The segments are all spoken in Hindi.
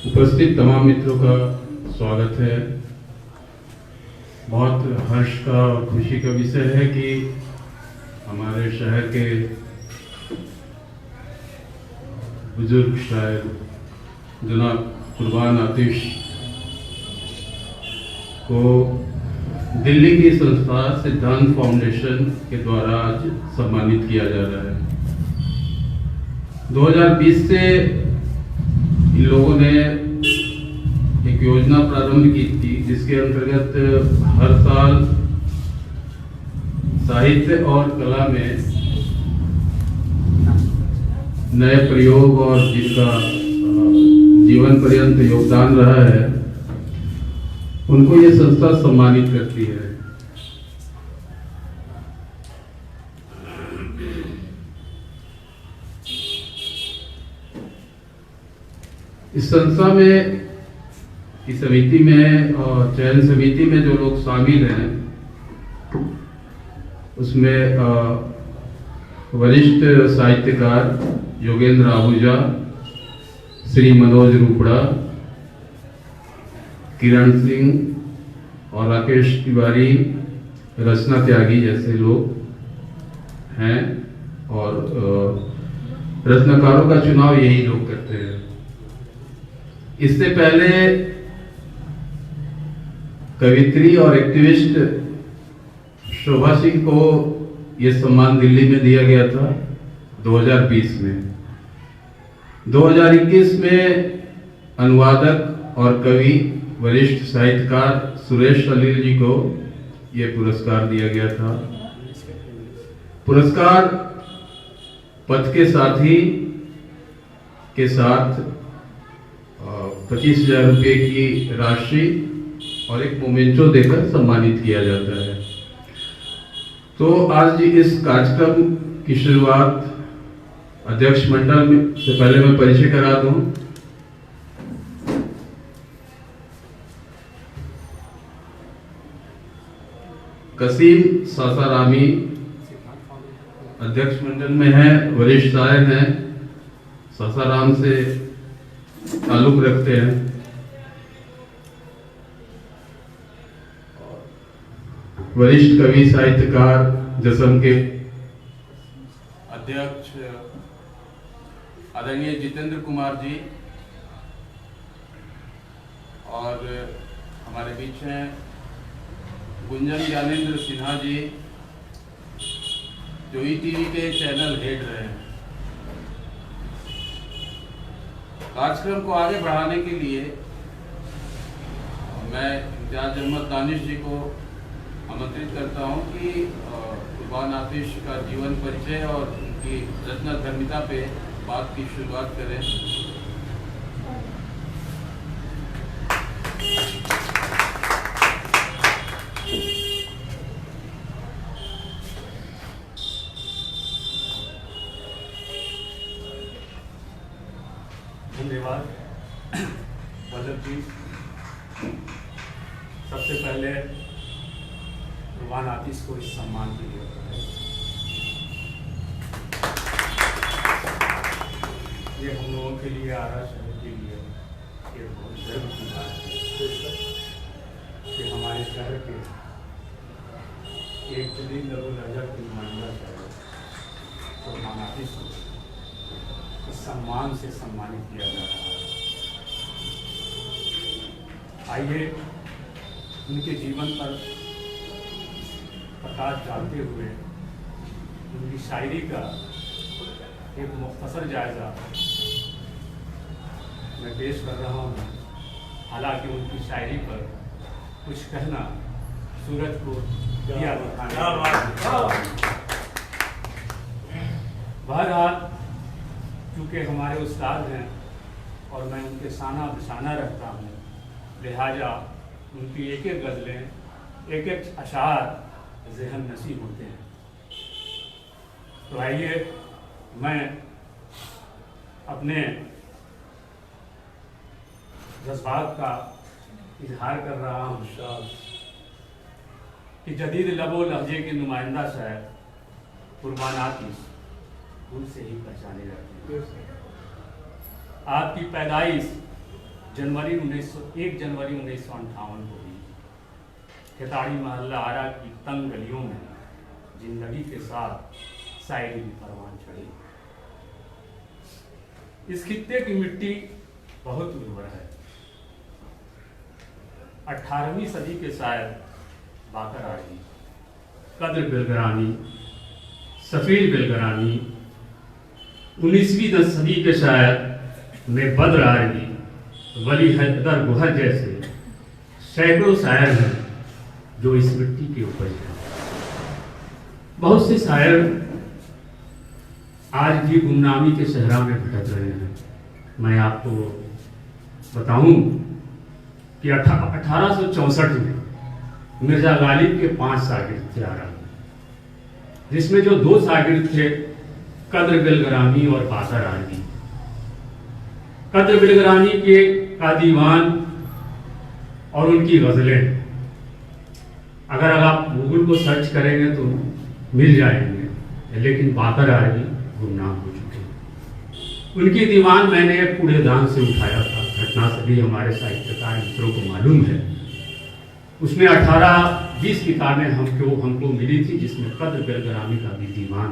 उपस्थित तमाम मित्रों का स्वागत है। बहुत हर्ष का और खुशी का विषय है कि हमारे शहर के बुजुर्ग शायर जनाब कुर्बान आतिश को दिल्ली की संस्था सिद्धांत फाउंडेशन के द्वारा आज सम्मानित किया जा रहा है। 2020 से इन लोगों ने एक योजना प्रारंभ की थी जिसके अंतर्गत हर साल साहित्य और कला में नए प्रयोग और जिनका जीवन पर्यंत योगदान रहा है उनको ये संस्था सम्मानित करती है। इस संस्था में की समिति में और चयन समिति में जो लोग शामिल हैं उसमें वरिष्ठ साहित्यकार योगेंद्र आहूजा, श्री मनोज रूपड़ा, किरण सिंह और राकेश तिवारी, रचना त्यागी जैसे लोग हैं और रचनाकारों का चुनाव यही लोग करते हैं। इससे पहले कवित्री और एक्टिविस्ट शोभा सिंह को यह सम्मान दिल्ली में दिया गया था 2020 में। 2021 में अनुवादक और कवि वरिष्ठ साहित्यकार सुरेश सलील जी को यह पुरस्कार दिया गया था। पुरस्कार पथ के साथी के साथ 25,000 रुपये की राशि और एक मोमेंटो देकर सम्मानित किया जाता है। तो आज इस कार्यक्रम की शुरुआत अध्यक्ष मंडल से पहले मैं परिचय करा दूं। कसीम सासारामी अध्यक्ष मंडल में है, वरिष्ठ शायर हैं, सासाराम से ताल्लुक रखते हैं। वरिष्ठ कवि साहित्यकार जसम के अध्यक्ष आदरणीय जितेंद्र कुमार जी और हमारे बीच हैं गुंजन ज्ञानेंद्र सिन्हा जी जो ईटीवी के चैनल हेड रहे हैं। कार्यक्रम को आगे बढ़ाने के लिए मैं इम्तियाज अहमद दानिश जी को आमंत्रित करता हूं कि कुर्बान आतिश का जीवन परिचय और उनकी रचना धर्मिता पे बात की शुरुआत करें। धन्यवाद वल्लभ जी। सबसे पहले कुर्बान आतिश को इस सम्मान के लिए ये हम लोगों के लिए, आरा शहर के लिए ये बहुत गर्व की बात है कि हमारे शहर के एक जलील लहजा की नुमाइंदा शहर कुर्बान आतिश को इस सम्मान से सम्मानित किया जा रहा है। आइए उनके जीवन पर प्रकाश डालते हुए उनकी शायरी का एक मुख्तसर जायजा मैं पेश कर रहा हूँ। हालांकि उनकी शायरी पर कुछ कहना सूरज को दिया दिखाने। बहरहाल चूँकि हमारे उस्ताद हैं और मैं उनके साना बसाना रखता हूँ, लिहाजा उनकी एक एक गज़लें, एक एक अशार ज़हन नसीब होते हैं। तो आइए मैं अपने जज्बात का इजहार कर रहा हूँ कि जदीद लबो लहजे के नुमाइंदा शायर कुर्बान आतिश फूल से ही पहचाने जाते हैं। आपकी पैदाइश 1 जनवरी 1958 को हुई। खेताड़ी मोहल्ला आरा की तंग गलियों में जिंदगी के साथ शायरी भी परवान चढ़ी। इस खित्ते की मिट्टी बहुत उर्वर है। 18वीं सदी के शायर बाकर आड़ी, कद्र बिलगरानी, सफीर बिलगरानी, 19वीं सदी के शायर में बद्र आरवी, वली हैदर गुहर जैसे सैकड़ों शायर हैं जो इस मिट्टी के उपज हैं। बहुत से शायर आज भी गुमनामी के सहरा में भटक रहे हैं। मैं आपको बताऊं कि 1864 में मिर्जा गालिब के 5 शागिर्द थे आरा में, जिसमें जो 2 शागिर्द थे कद्र बिलगरानी और बाकर आरवी। कद्र बिलगरानी के का दीवान और उनकी गज़लें अगर आप गूगल को सर्च करेंगे तो मिल जाएंगे, लेकिन बाकर आरवी गुमनाम हो चुके हैं। उनकी दीवान मैंने एक कूड़ेदान से उठाया था। घटना सभी हमारे साहित्यकार मित्रों को मालूम है। उसमें 18-20 किताबें हमको मिली थी, जिसमें कद्र बिलगरानी का भी दीवान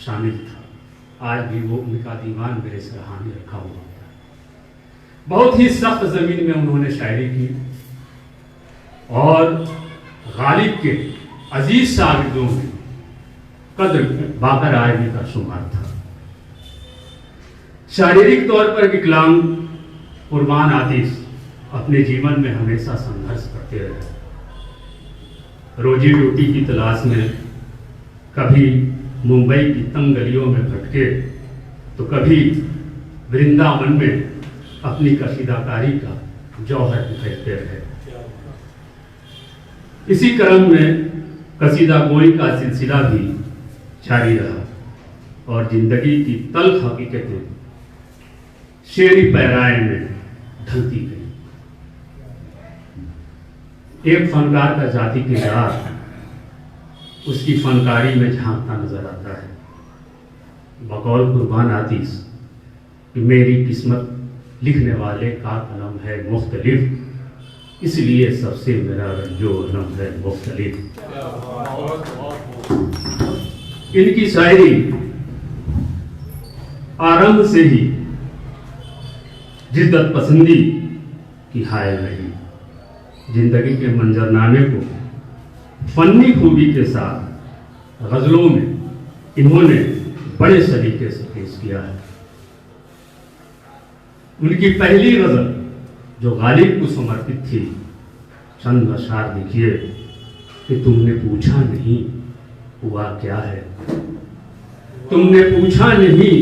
शामिल था। आज भी वो उनका दीवान मेरे सराहाने रखा हुआ है। बहुत ही सख्त जमीन में उन्होंने शायरी की और गालिब के अजीज शागिर्दों में कद्र बाकर आरवी का शुमार था। शारीरिक तौर पर विकलांग कुर्बान आतिश अपने जीवन में हमेशा संघर्ष करते रहे। रोजी रोटी की तलाश में कभी मुंबई की तंग गलियों में भटके तो कभी वृंदावन में अपनी कसीदाकारी का जौहर बिखेरते रहे। इसी क्रम में कसीदा गोई का सिलसिला भी जारी रहा और जिंदगी की तल्ख हकीकतें शेरी पैराए में ढलती गई। एक फनकार का जाति किरदार उसकी फनकारी में झांकता नजर आता है। बकौल कुर्बान आतिश कि मेरी किस्मत लिखने वाले का कलम है मुख्तलिफ, इसलिए सबसे मेरा रंजो अलम है मुख्तलिफ। इनकी शायरी आरंभ से ही जिद्दत पसंदी की हायल रही। जिंदगी के मंजरनामे को फन्नी खूबी के साथ गजलों में इन्होंने बड़े सलीके से पेश किया है। उनकी पहली गजल जो गालिब को समर्पित थी, चंद अशार देखिए कि तुमने पूछा नहीं हुआ क्या है, तुमने पूछा नहीं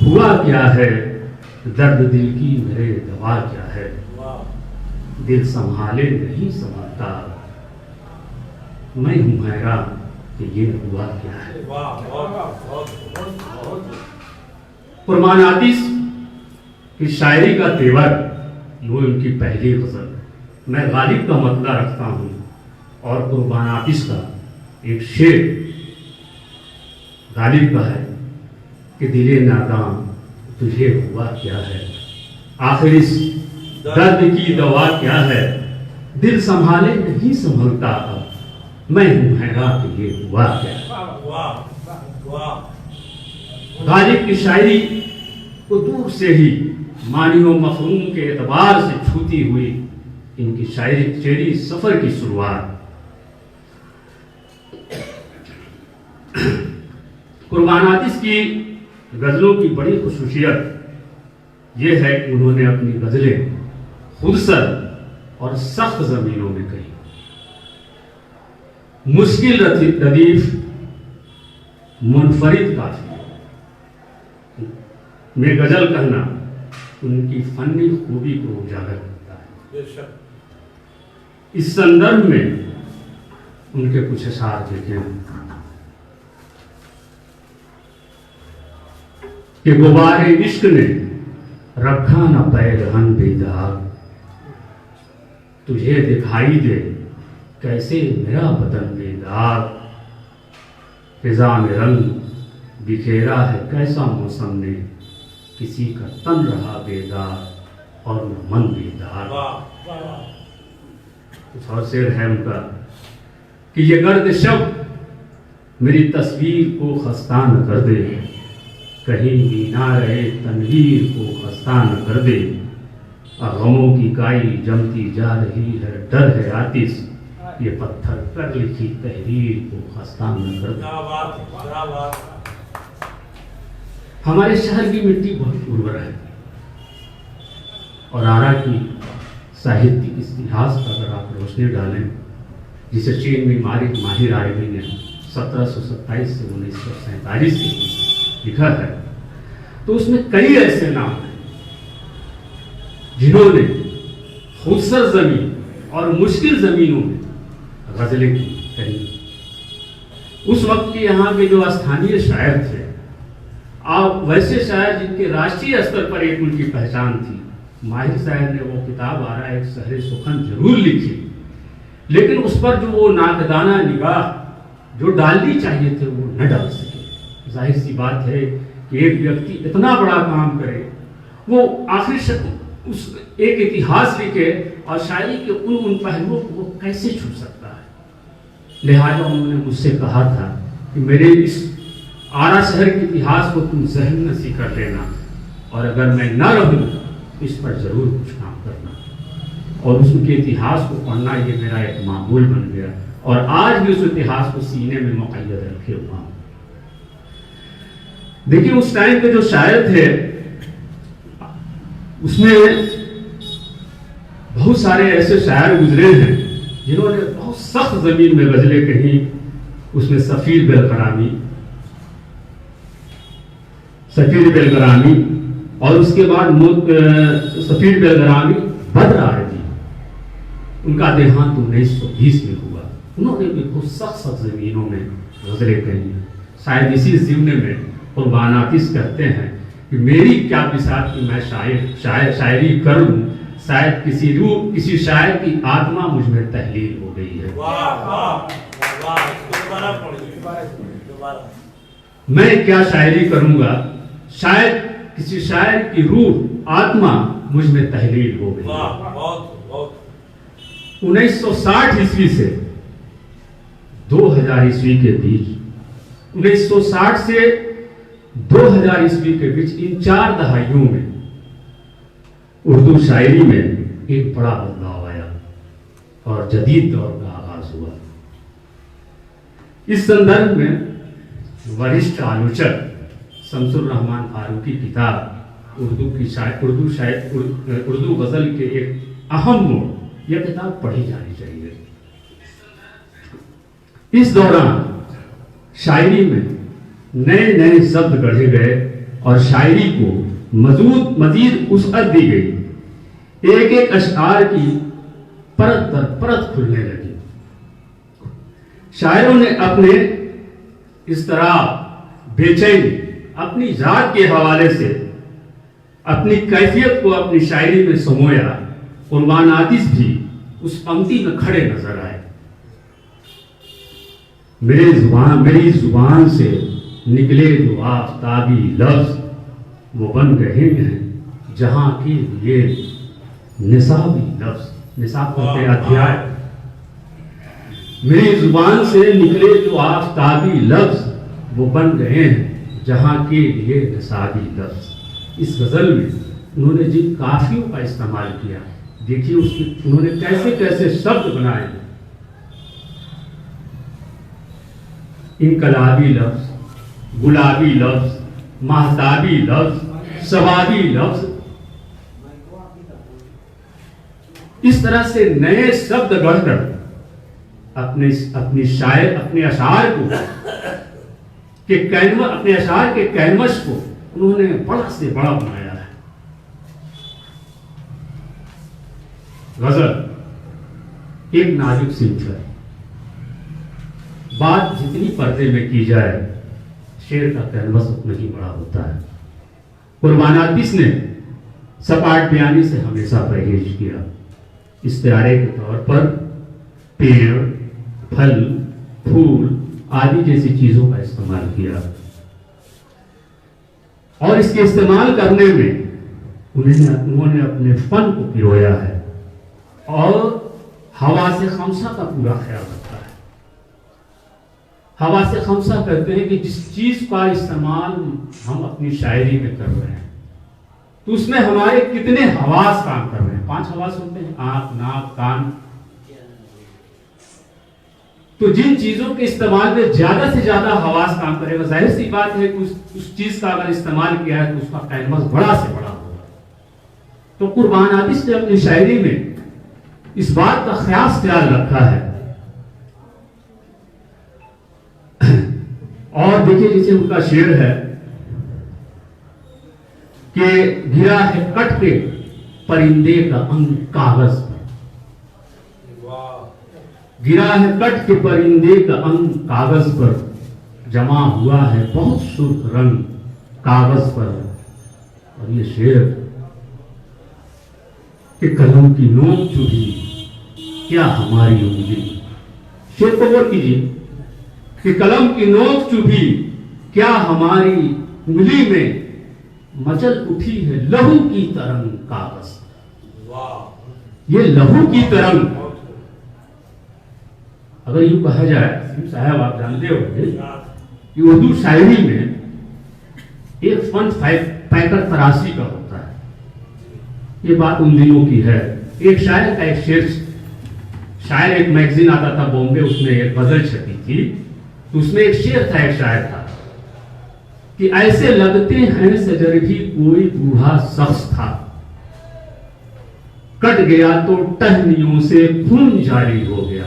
हुआ क्या है, दर्द दिल की मेरे दवा क्या है, दिल संभाले नहीं संभालता, मैं हूं हैरान कि ये हुआ क्या है। कुर्बान आतिश की शायरी का तेवर वो उनकी पहली गजल। मैं गालिब का मतला रखता हूँ और कुर्बान आतिश का एक शेर गालिब का है कि दिले नादाम तुझे हुआ क्या है, आखिर इस दर्द की दवा क्या है, दिल संभाले नहीं संभलता, अब मैं हूं हैरान कि ये हुआ क्या है। गालिब की शायरी को दूर से ही मानी व मफहूम के एतबार से छूती हुई इनकी शेरी सफर की शुरुआत। कुर्बान आतिश की गजलों की बड़ी खुसूसियत यह है कि उन्होंने अपनी गजलें खुदसर और सख्त जमीनों में कही। मुश्किल रदीफ मुनफरिद काफी में गजल कहना उनकी फन्नी खूबी को उजागर करता है। इस संदर्भ में उनके कुछ अशार देखें कि गुबारे इश्क ने रखा न पैरहन बेदाग, तुझे दिखाई दे कैसे मेरा बदन बेदाग, फिजा में रंग बिखेरा है कैसा मौसम ने, किसी का तन रहा बेदार और न मन बेदार। कुछ और शेर है उनका कि ये गर्द शब मेरी तस्वीर को खस्ता न कर दे, कहीं मीनार-ए तनवीर को खस्ता न कर दे, गमों की काई जमती जा रही है, डर है आतिश ये पत्थर कर लिखी तहरीर को खस्ता न कर दे। हमारे शहर की मिट्टी बहुत उर्वर है और आरा की साहित्यिक इतिहास पर अगर आप रोशनी डालें, जिसे चीन में माहिर आरबी ने 1727 से 1947 के बीच लिखा है, तो उसमें कई ऐसे नाम हैं जिन्होंने खूबसूरत जमीन और मुश्किल जमीनों में गजलें कही। उस वक्त के यहाँ के जो स्थानीय शायर थे, आप वैसे शायर जिनके राष्ट्रीय स्तर पर एक उनकी पहचान थी, माहिर साहब ने वो किताब आ रहा है एक शहर सुखन जरूर लिखी, लेकिन उस पर जो वो नाकदाना निगाह जो डालनी चाहिए थे वो न डाल सके। जाहिर सी बात है कि एक व्यक्ति इतना बड़ा काम करे, वो आखिर उस एक इतिहास लिखे और शायरी के उन पहलुओं को वो कैसे छू सकता है। लिहाजा उन्होंने मुझसे कहा था कि मेरे इस आरा शहर के इतिहास को तुम जहन नसी कर लेना, और अगर मैं न रहूं तो इस पर जरूर कुछ काम करना। और उसके इतिहास को पढ़ना ये मेरा एक मामूल बन गया, और आज भी उस इतिहास को सीने में मुक़य्यद रखे हुआ हूं। देखिए, उस टाइम के जो शायर थे उसमें बहुत सारे ऐसे शायर गुजरे हैं जिन्होंने बहुत सख्त जमीन में गजलें कही। उसमें सफीर बेलगरामी और उसके बाद सफीर बेलगरामी बद्र आरबी, उनका देहांत 1920 में हुआ। उन्होंने भी बहुत सख्त जमीनों में गजलें कही। शायद इसी ज़िम्ने में कुर्बान आतिश कहते हैं कि मेरी क्या बिसात की मैं शायरी कर लूं, शायद किसी शायर की आत्मा मुझ में तहलील हो गई है। मैं क्या शायरी करूंगा, शायद किसी शायर की रूह आत्मा मुझ में तहलील हो गई है। 1960 ईस्वी से 2000 ईस्वी के बीच, 1960 से 2000 ईस्वी के बीच, इन 4 दहाइयों में उर्दू शायरी में एक बड़ा बदलाव आया और जदीद दौर का आगाज हुआ। इस संदर्भ में वरिष्ठ आलोचक शमसुर रहमान फारूकी किताब उर्दू गजल के एक अहम मोड़, यह किताब पढ़ी जानी चाहिए। इस दौरान शायरी में नए नए शब्द गढ़े गए और शायरी को मजीद वुसअत दी गई। एक एक अशआर की परत दर परत खुलने लगी। शायरों ने अपने इस तरह बेचैनी अपनी जात के हवाले से अपनी कैफियत को अपनी शायरी में समोया। कुर्बान आतिश भी उस पंक्ति में खड़े नजर आए। मेरी जुबान से निकले जो आफताबी लफ्ज वो बन गए हैं जहां के लिए निसाबी लफ्ज। निसाब कहते हैं अध्याय। मेरी जुबान से निकले जो आफताबी लफ्ज वो बन गए हैं जहां के लिए निसाबी लफ्ज। इस गजल में उन्होंने जिन काफियों का इस्तेमाल किया, देखिए उसकी उन्होंने कैसे कैसे शब्द बनाए। इनकलाबी लफ्ज, गुलाबी लफ्ज, महताबी लफ्ज, सवाबी लफ्ज, इस तरह से नए शब्द गढ़कर अपने अशार को अपने अशार के कैनवस को उन्होंने बड़ा से बड़ा बनाया है। गजल एक नाजुक सिंच है। बात जितनी पर्दे में की जाए, शेर का कैनवस उतना ही बड़ा होता है। कुर्बान आतिश ने सपाट बयानी से हमेशा परहेज किया। इस्तिआरे के तौर पर पेड़, फल, फूल आदि जैसी चीजों का इस्तेमाल किया और इसके इस्तेमाल करने में उन्होंने अपने फन को पिरोया है और हवा से खमसा का पूरा ख्याल रखा है। हवा से खमसा कहते हैं कि जिस चीज का इस्तेमाल हम अपनी शायरी में कर रहे हैं तो उसमें हमारे कितने हवास काम कर रहे हैं। 5 हवास होते हैं, आंख, नाक, कान। तो जिन चीजों के इस्तेमाल में ज्यादा से ज्यादा हवास काम करेगा, जाहिर सी बात है कि उस चीज का अगर इस्तेमाल किया है तो उसका कैनवस बड़ा से बड़ा होगा। तो कुर्बान आतिश ने अपनी शायरी में इस बात का खास ख्याल रखा है। और देखिए जैसे उनका शेर है कि गिरा है कट के परिंदे का अंग कागज पर, गिरा है कट के परिंदे का अंग कागज पर, जमा हुआ है बहुत सुर्ख रंग कागज पर। और ये शेर कि कलम की नोक चुभी क्या हमारी उंगली, शेर को गौर कीजिए कि कलम की नोक चुभी क्या हमारी उंगली में, मचल उठी है लहू की तरंग कागज। ये लहू की तरंग अगर यूं कहा जाए साहब, आप जानते हो कि उर्दू शायरी में एक फन पैकर तराशी का होता है। ये बात उन दिनों की है। एक शायर का एक शेर, शायर एक मैगजीन आता था बॉम्बे, उसमें एक गजल छपी थी, तो उसमें एक शेर था, एक शायर था कि ऐसे लगते हैं सजर भी कोई बूढ़ा शख्स था, कट गया तो टहनियों से खून जारी हो गया।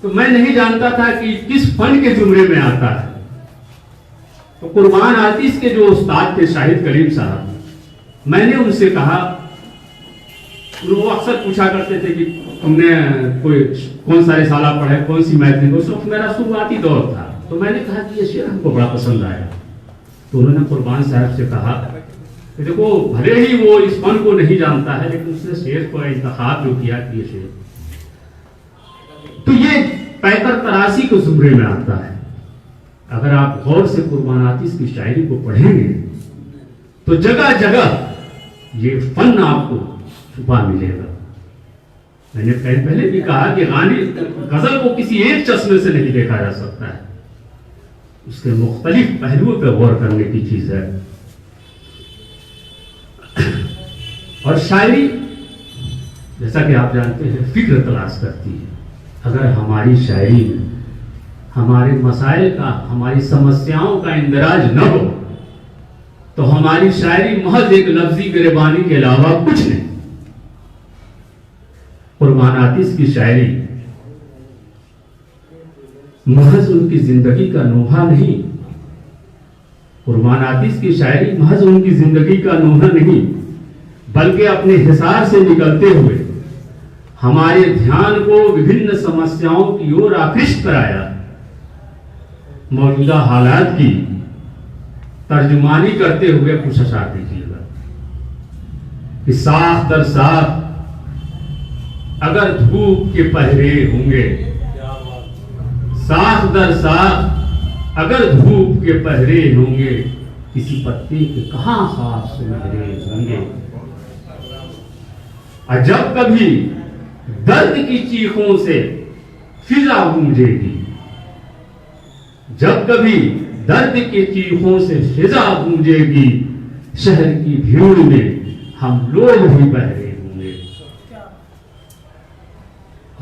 तो मैं नहीं जानता था कि किस फन के जुमरे में आता है। तो कुर्बान आतिश के जो उस्ताद थे शाहिद करीम साहब, मैंने उनसे कहा, वो अक्सर पूछा करते थे कि तुमने कौन सा रिसाला पढ़ा है, कौन सी मैगजीन। उस वक्त मेरा शुरुआती दौर था, तो मैंने कहा कि ये शेर हमको बड़ा पसंद आया। तो उन्होंने कुर्बान साहब से कहा कि देखो भले ही वो इस फन को नहीं जानता है, लेकिन उसने शेर को इंतखाब जो किया कि ये शेर, तो ये पैकर तराशी को जुमरे में आता है। अगर आप गौर से कुर्बान आतिश की शायरी को पढ़ेंगे तो जगह जगह ये फन आपको छुपा मिलेगा। मैंने पहले भी कहा कि गजल को किसी एक चश्मे से नहीं देखा जा सकता है, उसके मुख्तलिफ पहलुओं पर गौर करने की चीज है। और शायरी जैसा कि आप जानते हैं फिक्र तलाश करती है। अगर हमारी शायरी में हमारे मसाइल का, हमारी समस्याओं का इंदराज न हो तो हमारी शायरी महज एक लफ्जी गिरबानी के अलावा कुछ नहीं। कुर्बान आतिश की शायरी महज उनकी जिंदगी का नोहा नहीं, कुर्बान आतिश की शायरी महज उनकी जिंदगी का नोहा नहीं, बल्कि अपने हिसार से निकलते हुए हमारे ध्यान को विभिन्न समस्याओं की ओर आकृष्ट कराया। मौजूदा हालात की तर्जुमानी करते हुए कुछ अशार देखिएगा कि साख दर साख अगर धूप के पहरे होंगे, साख दर साख अगर धूप के पहरे होंगे, किसी पत्ते के कहां खास सुनहरे होंगे। और जब कभी दर्द की चीखों से फिजा गूंजेगी, जब कभी दर्द के चीखों से फिजा गूंजेगी, शहर की भीड़ में हम लोग भी बहरे होंगे।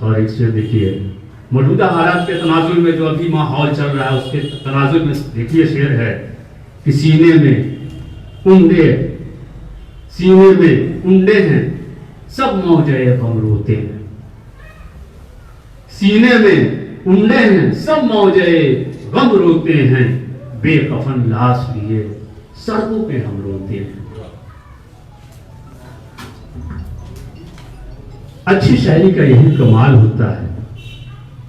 और एक से देखिए मौजूदा हालात के तनाजुर में जो अभी माहौल चल रहा है उसके तनाजुर में देखिए शेर है कि सीने में उंडे, सीने में उंडे हैं सब मौजे गम रोते हैं, सीने में उंडे हैं सब मौजे गम रोते हैं, बेकफन लाश लिए सड़कों पे हम रोते हैं। अच्छी शायरी का यही कमाल होता है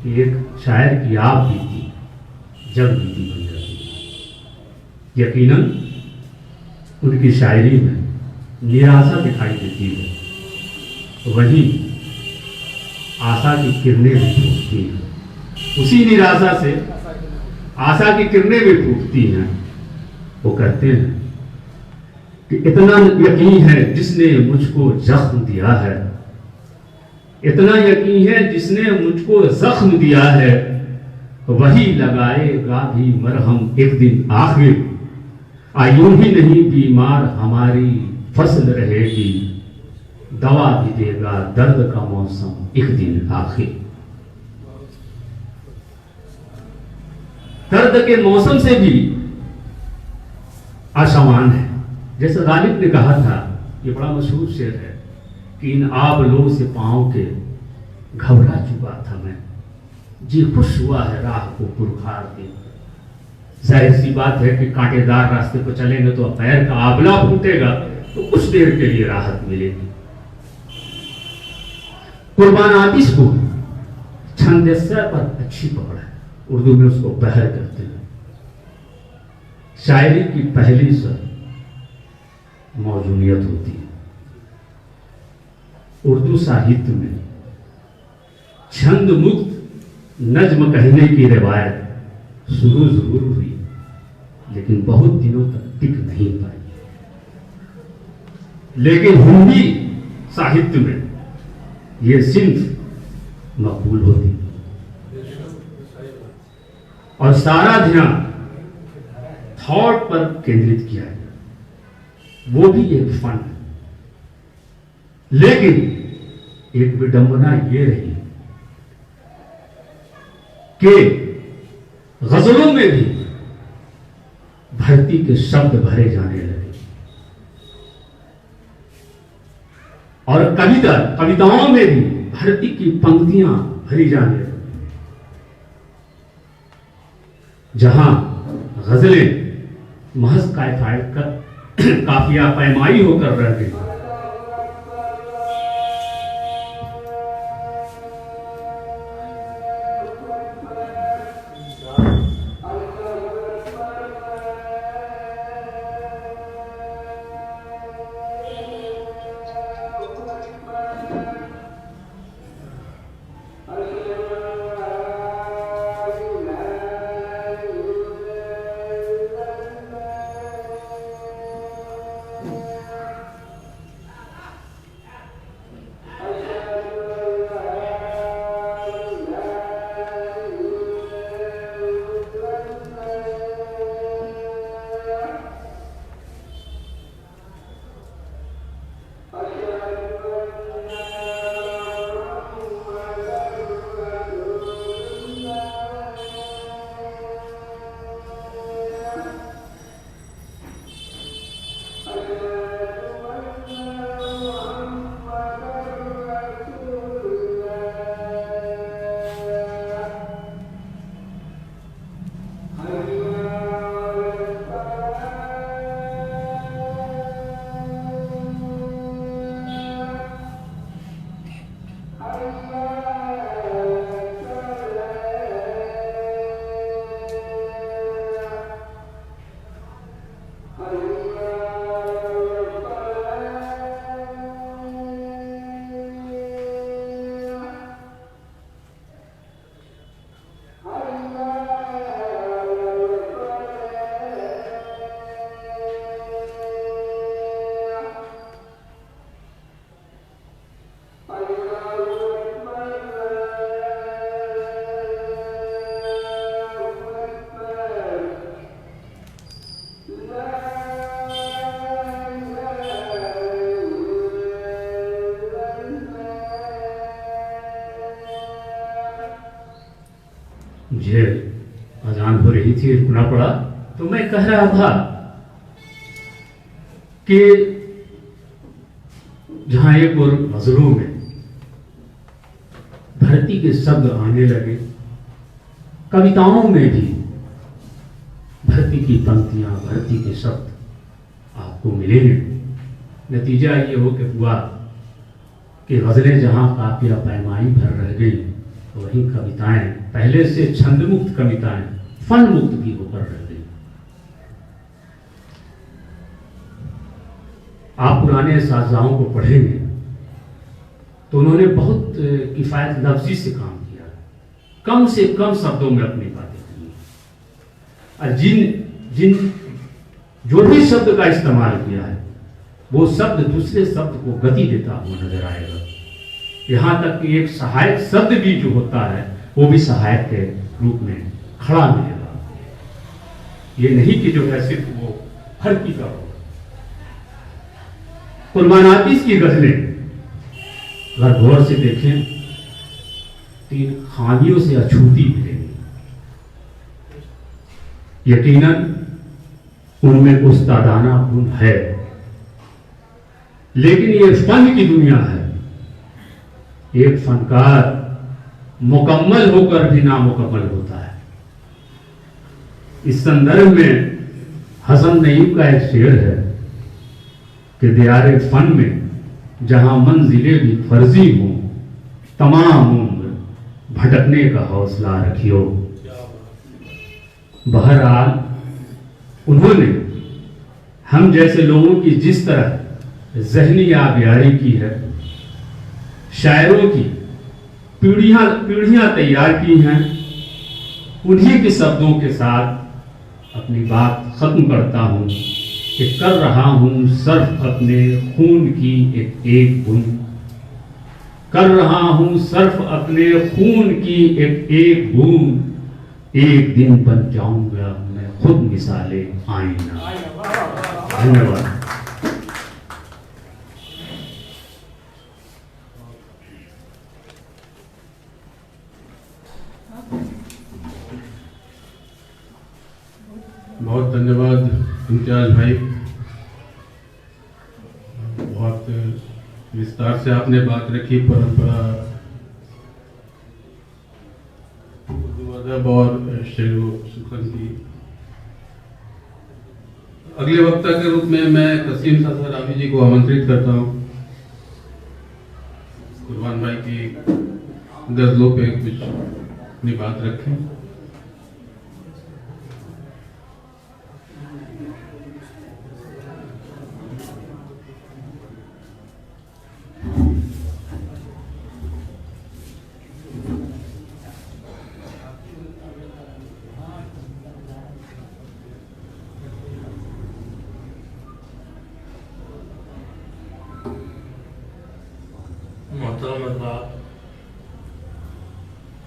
कि एक शायर की आप बीती जग बीती बन जाती है। यकीनन उनकी शायरी में निराशा दिखाई देती है, वहीं आशा की किरणें भी फूटती हैं। उसी निराशा से आशा की किरणें भी फूटती हैं। वो कहते हैं कि इतना यकीन है जिसने मुझको जख्म दिया है, इतना यकीन है जिसने मुझको जख्म दिया है, वही लगाएगा भी मरहम एक दिन आखिर। यूं ही नहीं बीमार हमारी फसल रहेगी, दवा भी देगा दर्द का मौसम एक दिन आखिर। दर्द के मौसम से भी आशावान है। जैसे गालिब ने कहा था, ये बड़ा मशहूर शेर है कि इन आबलों से पांव के घबरा चुका था मैं, जी खुश हुआ है राह को पुरखार के। जाहिर सी बात है कि कांटेदार रास्ते पर चलेंगे तो पैर का आबला फूटेगा, तो कुछ देर के लिए राहत मिलेगी। कुर्बान आतिश को छंद-ए-सर पर अच्छी पकड़ है, उर्दू में उसको बहर कहते हैं। शायरी की पहली सर मौजूदियत होती है। उर्दू साहित्य में छंद मुक्त नज्म कहने की रिवायत शुरू जरूर हुई, लेकिन बहुत दिनों तक टिक नहीं पाई। लेकिन हिंदी साहित्य में यह सिंफ मकबूल होती और सारा ध्यान थॉट पर केंद्रित किया गया, वो भी एक फन है। लेकिन एक विडंबना ये रही कि गजलों में भी धरती के शब्द भरे जाने लगे और कविताओं में भी धरती की पंक्तियां भरी जाने लगी। जहां गजलें महज काफिया पैमाई होकर रह गई, मुझे अजान हो रही थी, रुकना पड़ा। तो मैं कह रहा था कि जहां एक और गजलों में धरती के शब्द आने लगे, कविताओं में भी धरती की पंक्तियां, धरती के शब्द आपको मिलेंगे। नतीजा ये हो कि हुआ कि गजलें जहां काफिया पैमाई भर रह गई, तो वहीं कविताएं, पहले से छंद मुक्त कविताएं फन मुक्त भी होकर रह गई। आप पुराने साजाओं को पढ़ेंगे तो उन्होंने बहुत किफायत लफ्जी से काम किया, कम से कम शब्दों में अपनी बातें की। और जिन जो भी शब्द का इस्तेमाल किया है वो शब्द दूसरे शब्द को गति देता हुआ नजर आएगा। यहाँ तक कि एक सहायक शब्द भी जो होता है वो भी सहायक के रूप में खड़ा मिलेगा। ये नहीं कि जो है सिर्फ वो हर की का हो। कुर्बान हाफिज की गजलें अगर गौर से देखें तो इन खामियों से अछूती मिलेंगी। यकीनन उनमें उस्तादाना गुण है, लेकिन ये फन की दुनिया है। एक फनकार मुकम्मल होकर भी नामुकम्मल होता है। इस संदर्भ में हसन नईम का एक शेर है कि दियारे फन में जहां मंजिलें भी फर्जी हों, तमाम उम्र भटकने का हौसला रखियो। बहरहाल उन्होंने हम जैसे लोगों की जिस तरह ज़हनी आबियारी की है, शायरों की पीढ़ियां तैयार की हैं, उन्हीं के शब्दों के साथ अपनी बात खत्म करता हूं कि कर रहा हूं सर्फ अपने खून की एक एक बूंद, कर रहा हूं सर्फ अपने खून की एक एक बूंद, एक दिन बन जाऊंगा मैं खुद मिसाले आईना। धन्यवाद। बहुत धन्यवाद इम्तियाज भाई, बहुत विस्तार से आपने बात रखी परंपरा, उर्दू अदब और शेर व सुखन की। अगले वक्ता के रूप में मैं कसीम सासा रावी जी को आमंत्रित करता हूँ कुर्बान भाई की गजलों पे कुछ अपनी बात रखें।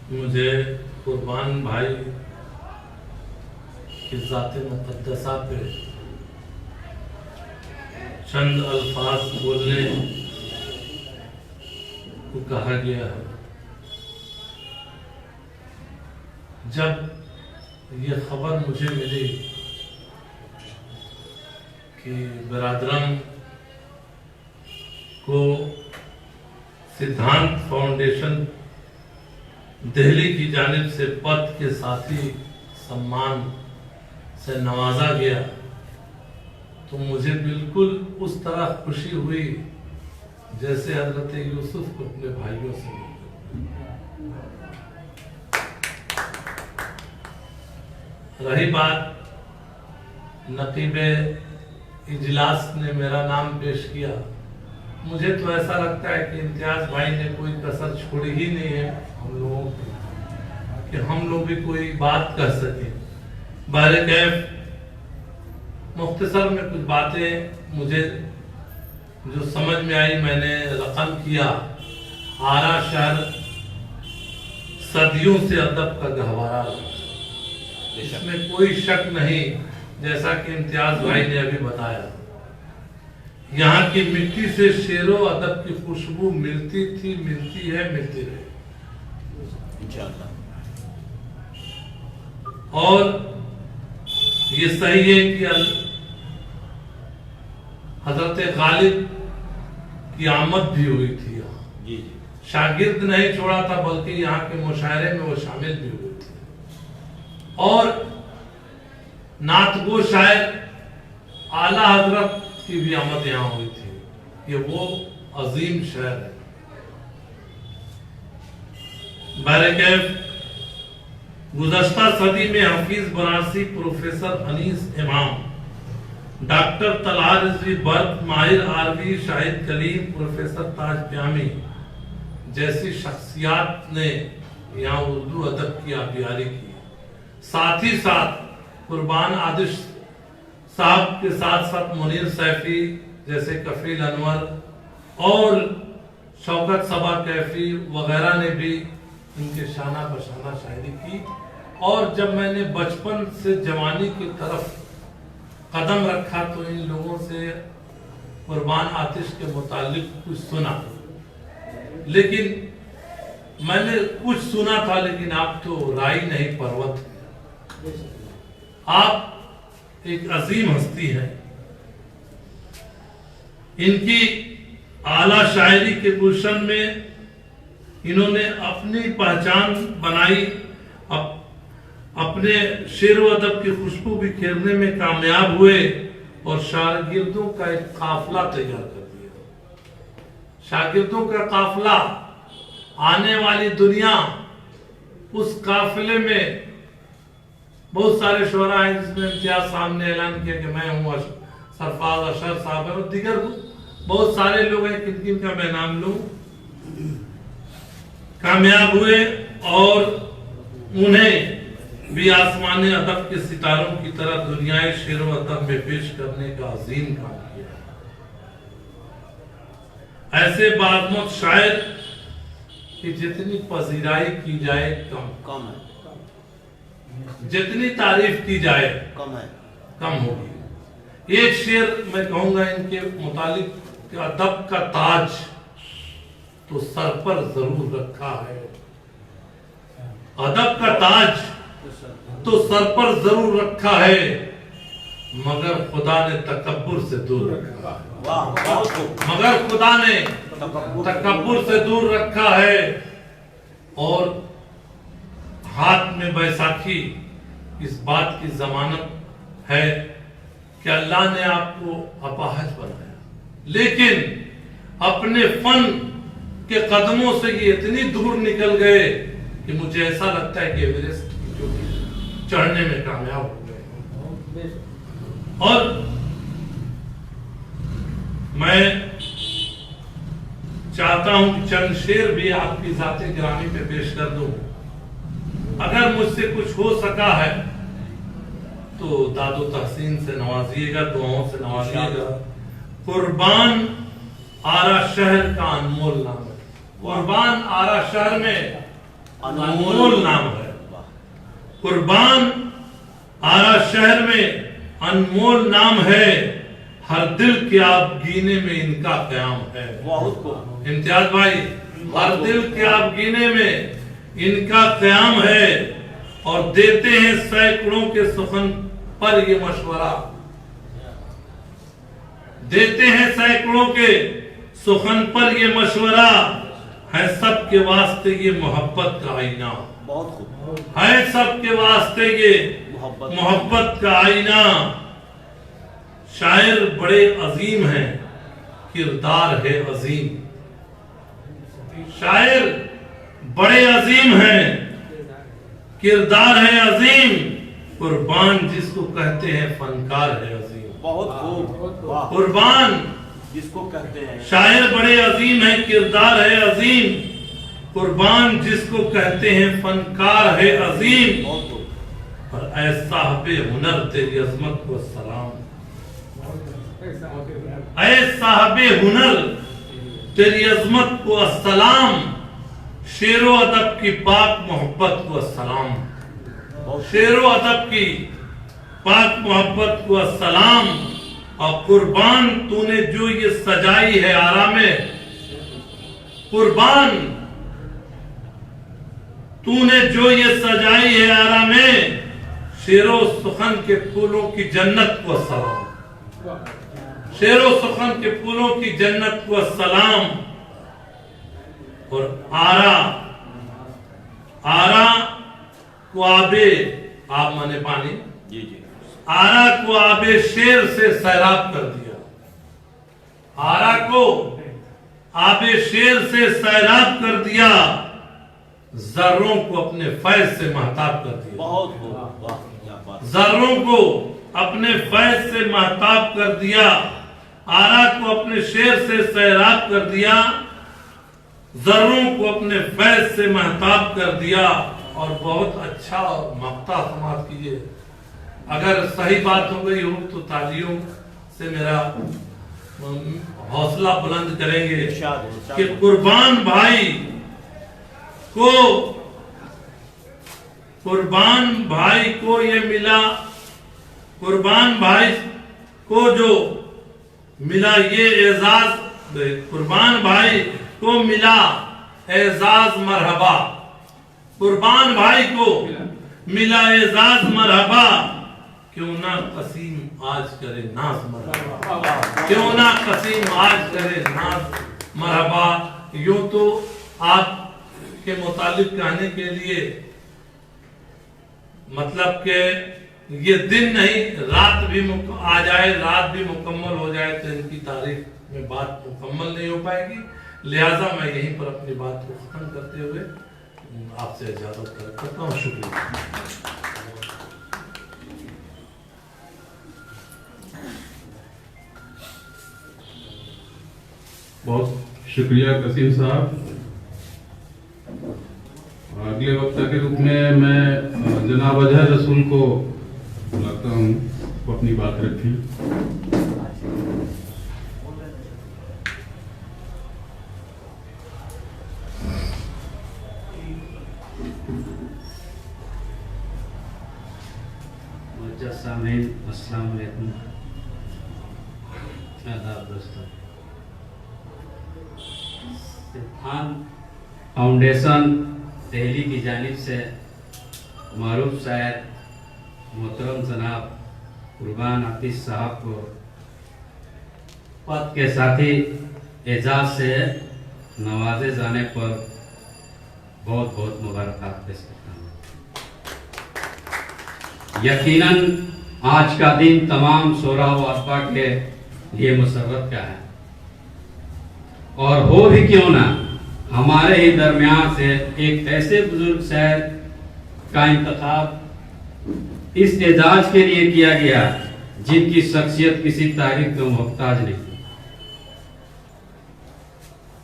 मुझे कुर्बान भाई की ज़ात मुक़द्दसा पे चंद अल्फाज बोलने को कहा गया है। जब ये खबर मुझे मिली कि बरादरन को सिद्धांत फाउंडेशन दिल्ली की जानिब से पद के साथी सम्मान से नवाजा गया, तो मुझे बिल्कुल उस तरह खुशी हुई जैसे हजरत यूसुफ को अपने भाइयों से मिले। रही बात नकीबे इजलास ने मेरा नाम पेश किया, मुझे तो ऐसा लगता है कि इम्तियाज भाई ने कोई कसर छोड़ी ही नहीं है हम लोगों की, कि हम लोग भी कोई बात कर सके। बारे कैफ मुख्तसर में कुछ बातें मुझे जो समझ में आई मैंने रकम किया। आरा शहर सदियों से अदब का गहवारा, इसमें कोई शक नहीं, जैसा कि इम्तियाज भाई ने अभी बताया। यहाँ की मिट्टी से शेरो अदब की खुशबू मिलती थी, मिलती है, मिलती रहे इंशाअल्लाह। और ये सही है कि हजरत गालिब की आमद भी हुई थी यहाँ। शागिर्द नहीं छोड़ा था, बल्कि यहाँ के मुशायरे में वो शामिल भी हुए थे। और नातगो शायर आला हजरत की भी आमद यहाँ हुई थी। ये वो अजीम शहर है। बहरकैफ गुज़श्ता सदी में हफीज बनारसी, प्रोफेसर अनीस इमाम, डॉक्टर तलहा रिजवी बर्क, माहिर आरवी, शाहिद कलीम, प्रोफेसर ताज प्यामी जैसी शख्सियात ने यहाँ उर्दू अदब की आबियारी की। साथ ही साथ कुर्बान आदिश साहब के साथ साथ मुनीर सैफी, जैसे कफील अनवर और शौकत सबा कैफी वगैरह ने भी इनके शाना बशाना शायरी की। और जब मैंने बचपन से जवानी की तरफ कदम रखा तो इन लोगों से कुर्बान आतिश के मुतालिक कुछ सुना, लेकिन मैंने कुछ सुना था, लेकिन आप तो राई नहीं पर्वत है। आप एक अजीम हस्ती है। इनकी आला शायरी के गुलशन में इन्होंने अपनी पहचान बनाई, अपने शेर व अदब की खुशबू बिखेरने में कामयाब हुए और शागिर्दों का एक काफिला तैयार कर दिया। शागिर्दों का काफिला, आने वाली दुनिया, उस काफिले में बहुत सारे शोरा हैं जिसमें इम्तियाज साहब ने ऐलान किया कि मैं हूँ, सरफराज अशर साहब है और दीगर बहुत सारे लोग हैं, किन किन का मैं नाम लूं, कामयाब हुए और उन्हें भी आसमानी अदब के सितारों की तरह दुनियाई शेर व अदब में पेश करने का अजीम काम किया। ऐसे बाज़मत शायर कि जितनी पजीराई की जाए कम है, जितनी तारीफ की जाए कम होगी। एक शेर मैं कहूंगा इनके मुतालिक, अदब का ताज तो सर पर जरूर रखा है, अदब का ताज तो सर पर जरूर रखा है, मगर खुदा ने तकब्बुर से दूर रखा है। मगर खुदा ने तकब्बुर से दूर रखा है। और हाथ में बैसाखी इस बात की जमानत है कि अल्लाह ने आपको अपाहज बनाया, लेकिन अपने फन के कदमों से ये इतनी दूर निकल गए कि मुझे ऐसा लगता है कि एवरेस्ट की चोटी चढ़ने में कामयाब हो गए। और मैं चाहता हूं कि चंद शेर भी आपकी जाते गिरामी पे पेश कर दूं। अगर मुझसे कुछ हो सका है तो दादो तहसीन से नवाजिएगा, दुआओं से नवाजिएगा। कुर्बान आरा शहर का अनमोल नाम है। कुर्बान आरा शहर में अनमोल नाम है। कुर्बान आरा शहर में अनमोल नाम है, हर दिल के आबगीने में इनका क़याम है। इम्तियाज भाई, हर दिल के आबगीने में इनका क़याम है और देते हैं सैकड़ों के सुखन पर ये मशवरा, देते हैं सैकड़ों के सुखन पर ये मशवरा, है सबके वास्ते ये मोहब्बत का आईना, है सबके वास्ते ये मोहब्बत का आईना। शायर बड़े अजीम हैं, किरदार है अजीम। शायर बड़े अजीम हैं, किरदार है अजीम। कुर्बान जिसको कहते हैं फनकार है अजीम। बहुत खूब। कुर्बान जिसको कहते हैं शायर बड़े अजीम है, किरदार है अजीम। कुर्बान जिसको कहते हैं फनकार है अजीम। और ऐ साहबे हुनर तेरी अजमत को सलाम, ऐ साहबे हुनर तेरी अजमत को अस्सलाम। शेरो अदब की पाक मोहब्बत को अस्सलाम, शेरो अदब की पाक मोहब्बत को अस्सलाम। और कुर्बान तूने जो ये सजाई है आरामे, कुर्बान तूने जो ये सजाई है आरामे, शेरो सुखन के फूलों की जन्नत को सलाम, शेरो सुखन के फूलों की जन्नत को सलाम। और आरा, आरा को आबे, आप माने पानी, जी जी, आरा को आबे शेर से सैराब कर दिया, आरा को आबे शेर से सैराब कर दिया। जर्रों को अपने फैज से महताब कर दिया, बहुत खूब, वाह क्या बात। जर्रों को अपने फैज से महताब कर दिया। आरा को अपने शेर से सैराब कर दिया, जर्रों को अपने फैज से महताब कर दिया। और बहुत अच्छा मक्ता समाप्त कीजिए। अगर सही बात हो गई हो तो तालियों से मेरा हौसला बुलंद करेंगे इरशाद हो, इरशाद कि हो। कुर्बान भाई को ये मिला, कुर्बान भाई को जो मिला ये एजाज, कुर्बान भाई को मिला एजाज मरहबा, कुर्बान भाई को मिला एजाज मरहबा, क्यों ना कसीम आज करे नाज मरहबा, क्यों ना कसीम आज करे नाज मरहबा। यूं तो आपके मुतालिक कहने के लिए मतलब के ये दिन नहीं रात भी आ जाए, रात भी मुकम्मल हो जाए तो इनकी तारीख में बात मुकम्मल नहीं हो पाएगी। लिहाजा मैं यहीं पर अपनी बात को खत्म करते हुए आपसे इजाजत करता हूँ। शुक्रिया। बहुत शुक्रिया कसीम साहब। अगले वक्ता के रूप में मैं जनाब अजहर रसूल को बुलाता हूँ, वो अपनी बात रखें। सामीन अस्सलाम वालेकुम, आदाब दोस्तों। सिद्धांत फाउंडेशन दिल्ली की जानिब से मारूफ शायर मोहतरम जनाब कुर्बान आतिश साहब को पद के साथी एजाज से नवाजे जाने पर बहुत बहुत मुबारकबाद पेश करता हूँ। यकीनन आज का दिन तमाम शोरा व अतबा के लिए मुसर्रत का है, और हो भी क्यों ना हमारे ही दरमियान से एक ऐसे बुजुर्ग शायर का इंतखाब इस एजाज के लिए किया गया जिनकी शख्सियत किसी तारीफ को मोहताज नहीं,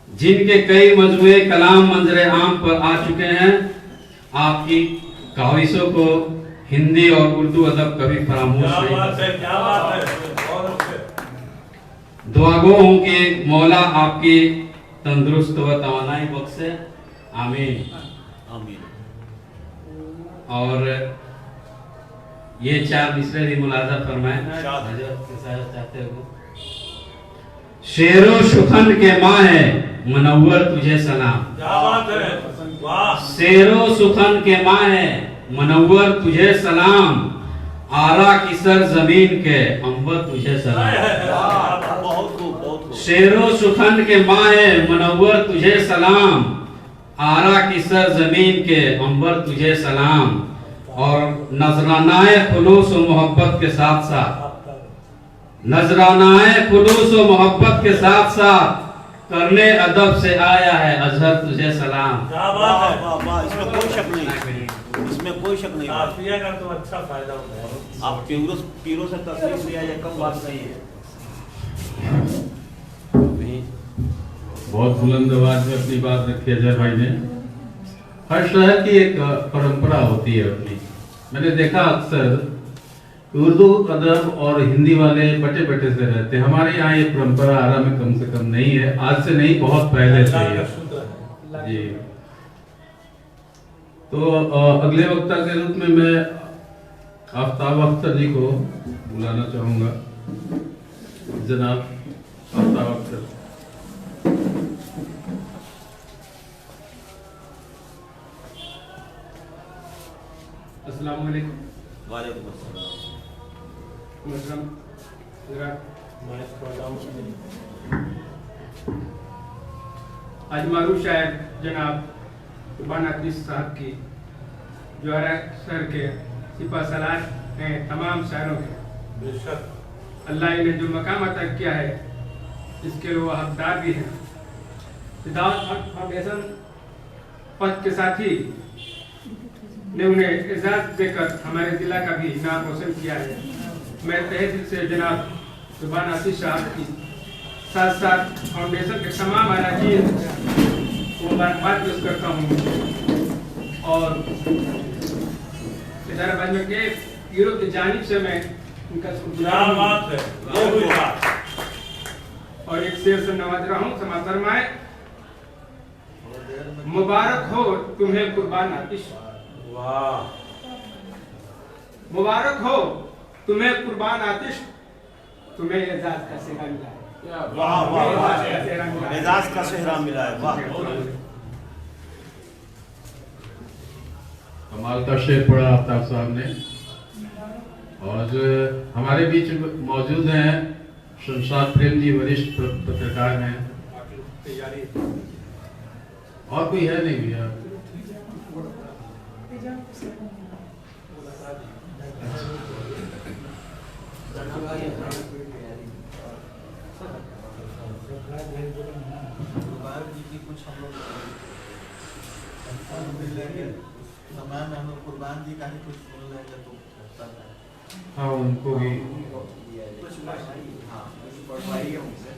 जिनके कई मजमूए कलाम मंजरे आम पर आ चुके हैं। आपकी काविशों को हिंदी और उर्दू अदब कभी फरामोश नहीं। दुआ गो हूं कि मौला आपकी तंदुरुस्त व तवानाई बख्शे, आमीन आमीन। और ये चार मिसरे भी मुलाजा फरमाए इरशाद। चाहते हो। शेरो शुखन के माँ है मुनव्वर तुझे सलाम, क्या बात है, वाह। शेरो सुखन के माँ है मुनव्वर तुझे सलाम, आरा की सर जमीन के अंबर तुझे सलाम। बहुत खूब, बहुत खूब। शेरो सुखन के माँ है मुनव्वर तुझे सलाम, आरा की सर जमीन के अंबर तुझे सलाम। और नजरानाए खुलूस व मोहब्बत के साथ साथ, नजरानाए खुलूस व मोहब्बत के साथ साथ करने अदब से आया है अजहर तुझे सलाम। क्या बात है, वाह, वाह, इसमें कोई शक नहीं, इसमें कोई शक नहीं। काफिया का तो अच्छा फायदा होता है। आप पीरों से तस्लीफ लिया जाए कम बात नहीं है। बहुत बुलंद आवाज में अपनी बात रखी अजय भाई ने। हर शहर की एक परंपरा होती है अपनी। मैंने देखा अक्सर उर्दू अदब और हिंदी वाले बटे बटे से रहते हैं। हमारे यहाँ ये परंपरा आरा में कम से कम नहीं है, आज से नहीं बहुत पहले से है जी। तो अगले वक्ता के रूप में मैं आफ्ताब अख्तर जी को बुलाना चाहूंगा। जनाब आफ्ताब अख्तर। अस्सलाम वालेकुम। वालेकुम अस्सलाम। मोहतरम हज़रात, आज मारूफ शायर जनाब कुर्बान आतिश साहब की जो सर के सिपा सलार हैं तमाम शायरों के, बेशक अल्लाह इन्हें जो मकाम अता किया है इसके वो हकदार भी हैं। सिद्धांत फाउंडेशन पद के साथी ने उन्हें एजाज देकर हमारे जिला का भी नाम रोशन किया है। मैं तहे दिल से जनाब कुर्बान आतिश साहब की साथ साथ फाउंडेशन के तमाम अराकीन को मुबारकबाद पेश करता हूँ। और इदारा में के यूरोप की जानिब से मैं उनका क्या बात है, ये हुई बात। और एक शेर से नवाज रहा हूँ, क्षमा फरमाए। मुबारक हो तुम्हें कुर्बान आतिश, वाह, मुबारक हो तुम्हें कुर्बान आतिश, तुम्हें एजाज का सेहरा मिला है। वाह वाह एजाज का सेहरा मिला वाह, है। एजाज का सेहरा मिला है, वाह। कमाल का शेर पढ़ा आफ्ताब साहब ने। और हमारे बीच मौजूद हैं शमशाद प्रेम जी, वरिष्ठ पत्रकार हैं। और कोई है नहीं भैया? कुर्बान जी का ही कुछ बोल लेंगे तो अच्छा है। हाँ, उनको भी कुछ हाँ कुछ पढ़वाइए उनसे।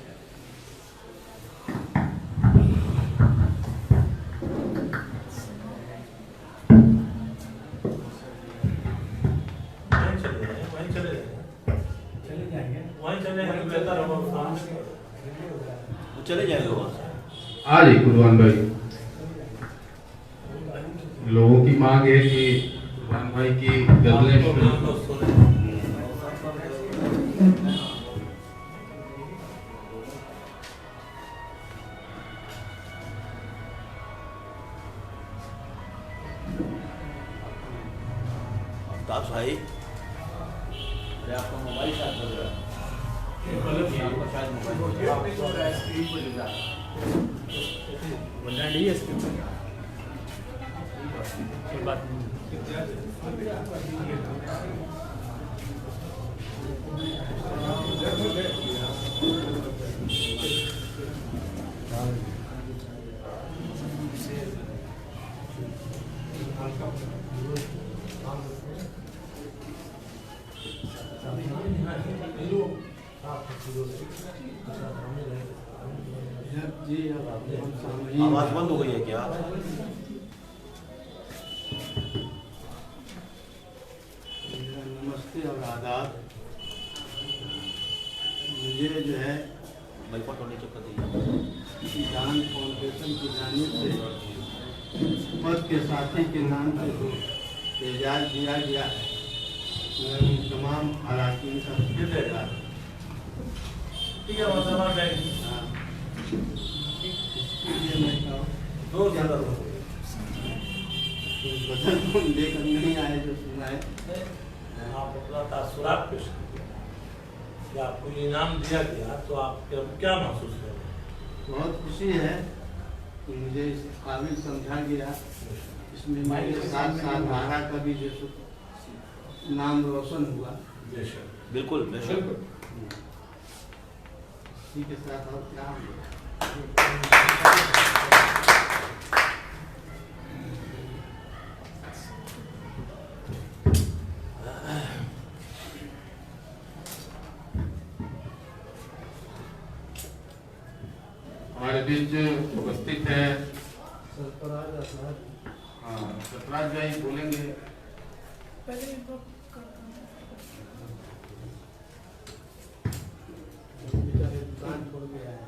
चले जाएंगे वहाँ से। आ जाइए कुर्बान भाई। लोगों की मांग है कि कुर्बान भाई की गजलें शुरू। आफ्ताब भाई, अरे आपका मोबाइल साथ लग रहा है। आपका शायद मोबाइल स्क्रीन पर लिखा है। कोई बात नहीं। आवाज बंद हो गई है क्या? नमस्ते और आदाब। मुझे जो है माइक को नीचे कर दीजिए। दान फाउंडेशन की जानिब से पद के साथी के नाम से जो एजाज दिया गया है, मैं उन तमाम अराकीन का शुक्रिया। ठीक है, मतलब इसके लिए मैं बदल को लेकर नहीं आए जो सुनाए। आप अपना तासुरात पेश कीजिए कि आपको ये इनाम दिया गया तो आप क्या महसूस कर रहे हैं? बहुत खुशी है कि मुझे इस काबिल समझा गया। इसमें मेरे साथ साथ धारा का भी जो नाम रोशन हुआ। बेशक, बिल्कुल बेशक। इसी के साथ और क्या होगा? हमारे बीच उपस्थित है सतराज भाई, बोलेंगे। दुकान छोड़ गया है।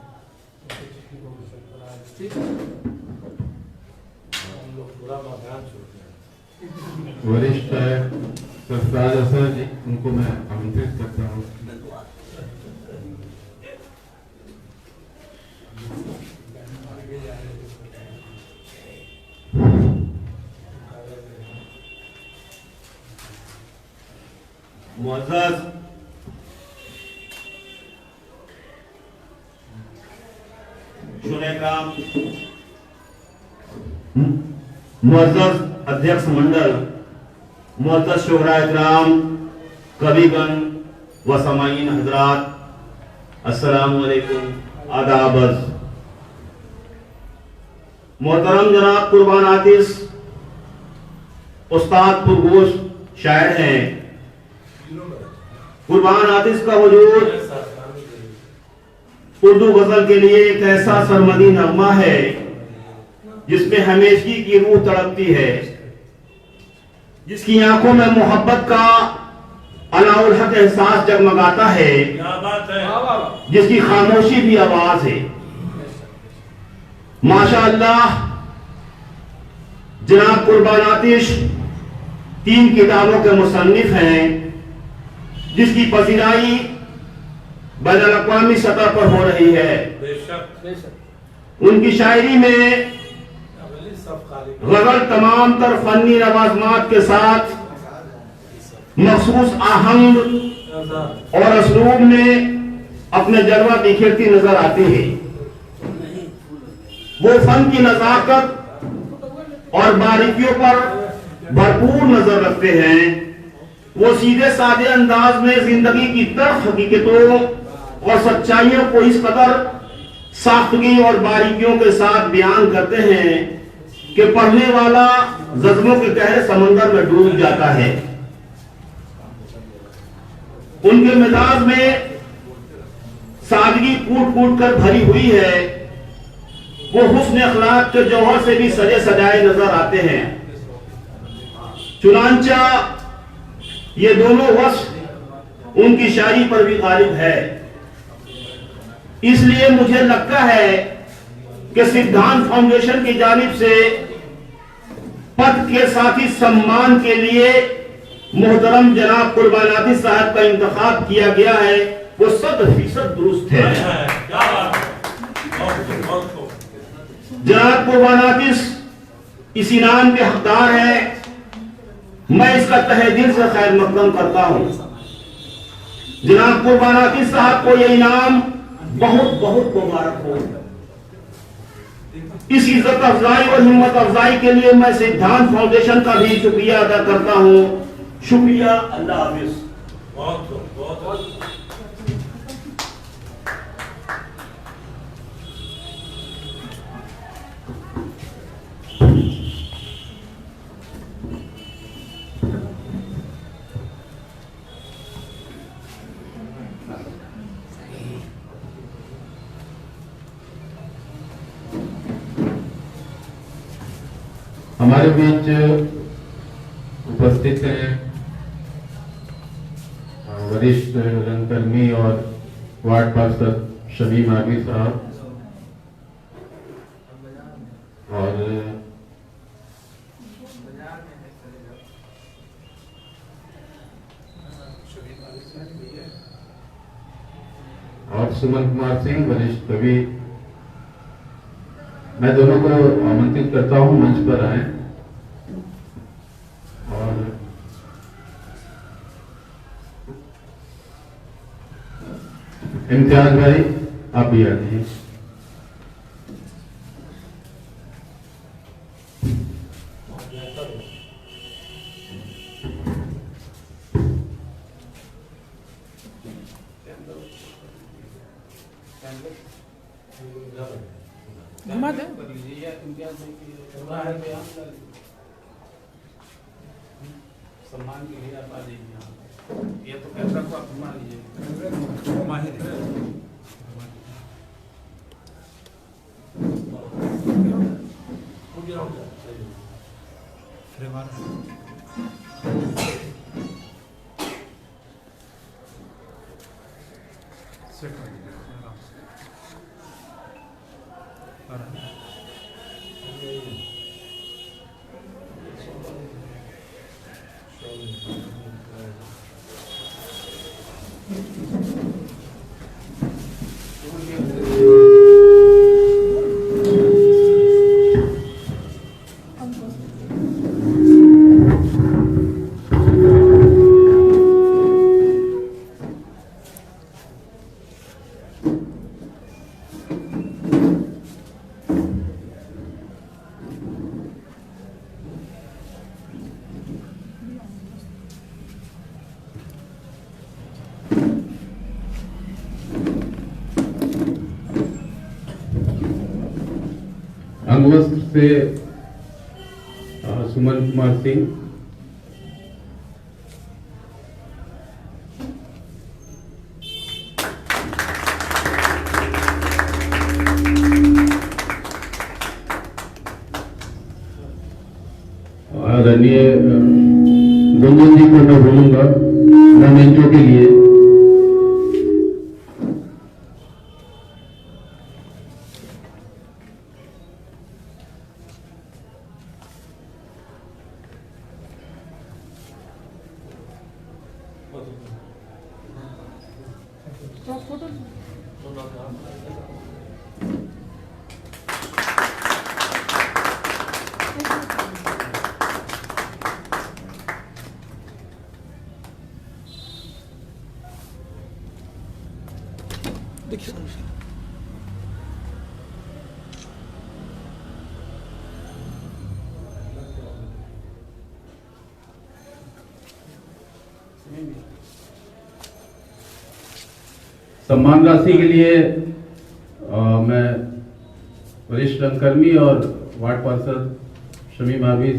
हम लोग पूरा मैदान छोड़ते हैं। वरिष्ठ है सरफराज असर जी, उनको मैं आमंत्रित करता हूँ। मुअज़्ज़ज़ शुरा-ए-किराम, मुअज़्ज़ज़ अध्यक्ष मंडल, मुअज़्ज़ज़ शुरा-ए-किराम, कविगण व समाईन हजरात, अस्सलामु अलैकुम, आदाब। मोहतरम जनाब कुर्बान आतिश उस्ताद पुरगोश शायर हैं। कुर्बान आतिश का वजूद उर्दू गजल के लिए एक ऐसा सरमदी नगमा है जिसमें हमेशगी की रूह तड़पती है, जिसकी आंखों में मोहब्बत का अनाउल हक एहसास जगमगाता है, क्या बात है। जिसकी खामोशी भी आवाज है। माशाअल्लाह जनाब कुर्बान आतिश 3 किताबों के मुसन्निफ हैं, जिसकी पजीराई बैनुल अक़वामी सतह पर हो रही है। बेशक उनकी शायरी में गजल तमाम तर फनी लवाज़मात के साथ मखसूस आहंग और असलूब में अपने जलवा बिखेरती नजर आती है। वो फन की नजाकत और बारीकियों पर भरपूर नजर रखते हैं। वो सीधे साधे अंदाज में जिंदगी की तल्ख हकीकतों और सच्चाइयों को इस कदर साख्तगी और बारीकियों के साथ बयान करते हैं कि पढ़ने वाला जज्बों के गहरे समंदर में डूब जाता है। उनके मिजाज में सादगी कूट कूट कर भरी हुई है। वो हुस्न अखलाक के जौहर से भी सजे सजाए नजर आते हैं। चुनांचा ये दोनों वस्फ उनकी शायरी पर भी गालिब है। इसलिए मुझे लगता है कि सिद्धांत फाउंडेशन की जानिब से पद के साथी सम्मान के लिए मोहतरम जनाब कुर्बान आतिश साहब का इंतखाब किया गया है, वो 100% दुरुस्त है। जनाब कुर्बान आतिश इस इनाम के हकदार है। मैं इसका तहे दिल से खैर मकदम करता हूं। जनाब कुर्बान आतिश साहब को यह इनाम बहुत बहुत मुबारक हो। इस इज्जत अफजाई और हिम्मत अफजाई के लिए मैं सिद्धांत फाउंडेशन का भी शुक्रिया अदा करता हूं। शुक्रिया। अल्लाह हाफिज। बहुत हमारे बीच उपस्थित हैं वरिष्ठ रंगकर्मी और वार्ड पार्षद शमीम आबिद साहब और सुमन कुमार सिंह वरिष्ठ कवि। मैं दोनों को आमंत्रित करता हूं मंच पर आए और इम्तियाज भाई आप भी आ जाइए। सम्मान के लिए आप आ जाइए। ये तो कैमरा को आप घुमा लीजिए। माहिर है। अंगवस्त्र से सुमन कुमार सिंह, आदरणीय गुंजन जी को मैं बोलूंगा मोमेंटो के लिए सम्मान राशि के लिए मैं वरिष्ठ रंगकर्मी और वार्ड पार्षद शमी महावीर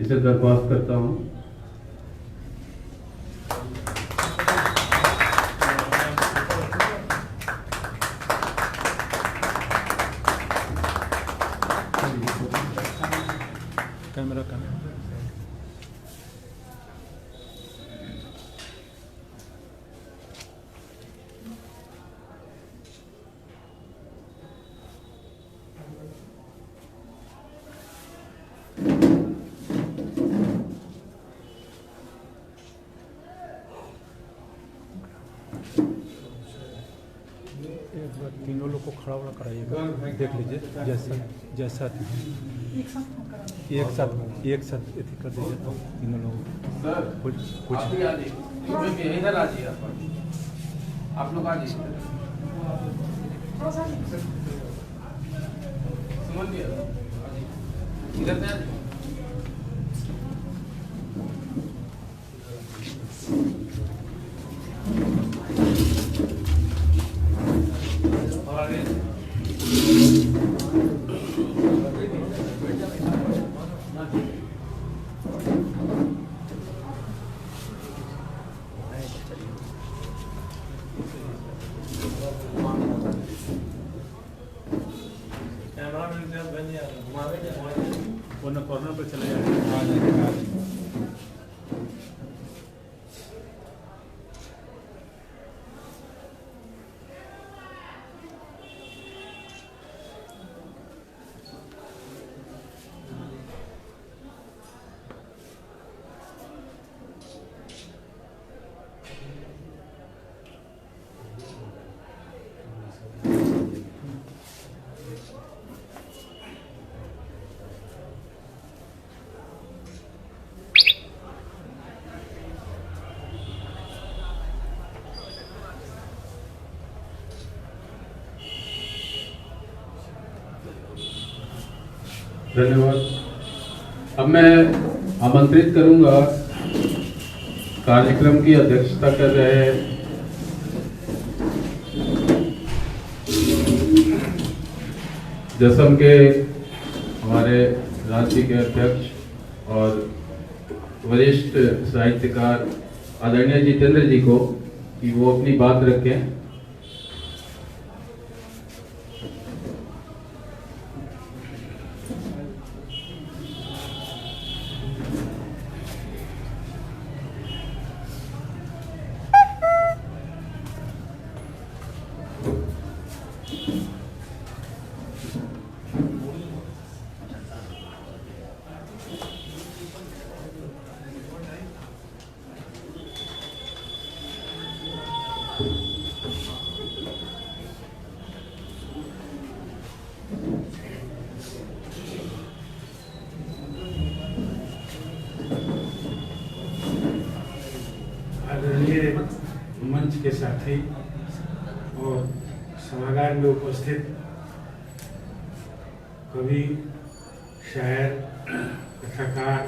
इसे दरख्वास्त करता हूं। तीनों लोग को खड़ा हुआ कराइएगा, देख लीजिए जैसा जैसा एक साथ एथी कर दीजिए तो तीनों लोग कुछ इधर आ जाइए, आप लोग आ जाइए। इधर से कॉर्नर पर चले जाए। धन्यवाद। अब मैं आमंत्रित करूंगा कार्यक्रम की अध्यक्षता कर रहे जसम के हमारे राज्य के अध्यक्ष और वरिष्ठ साहित्यकार आदरणीय जितेंद्र जी को कि वो अपनी बात रखें। आदरणीय मंच के साथी और सभागार में उपस्थित कवि, शायर, कथाकार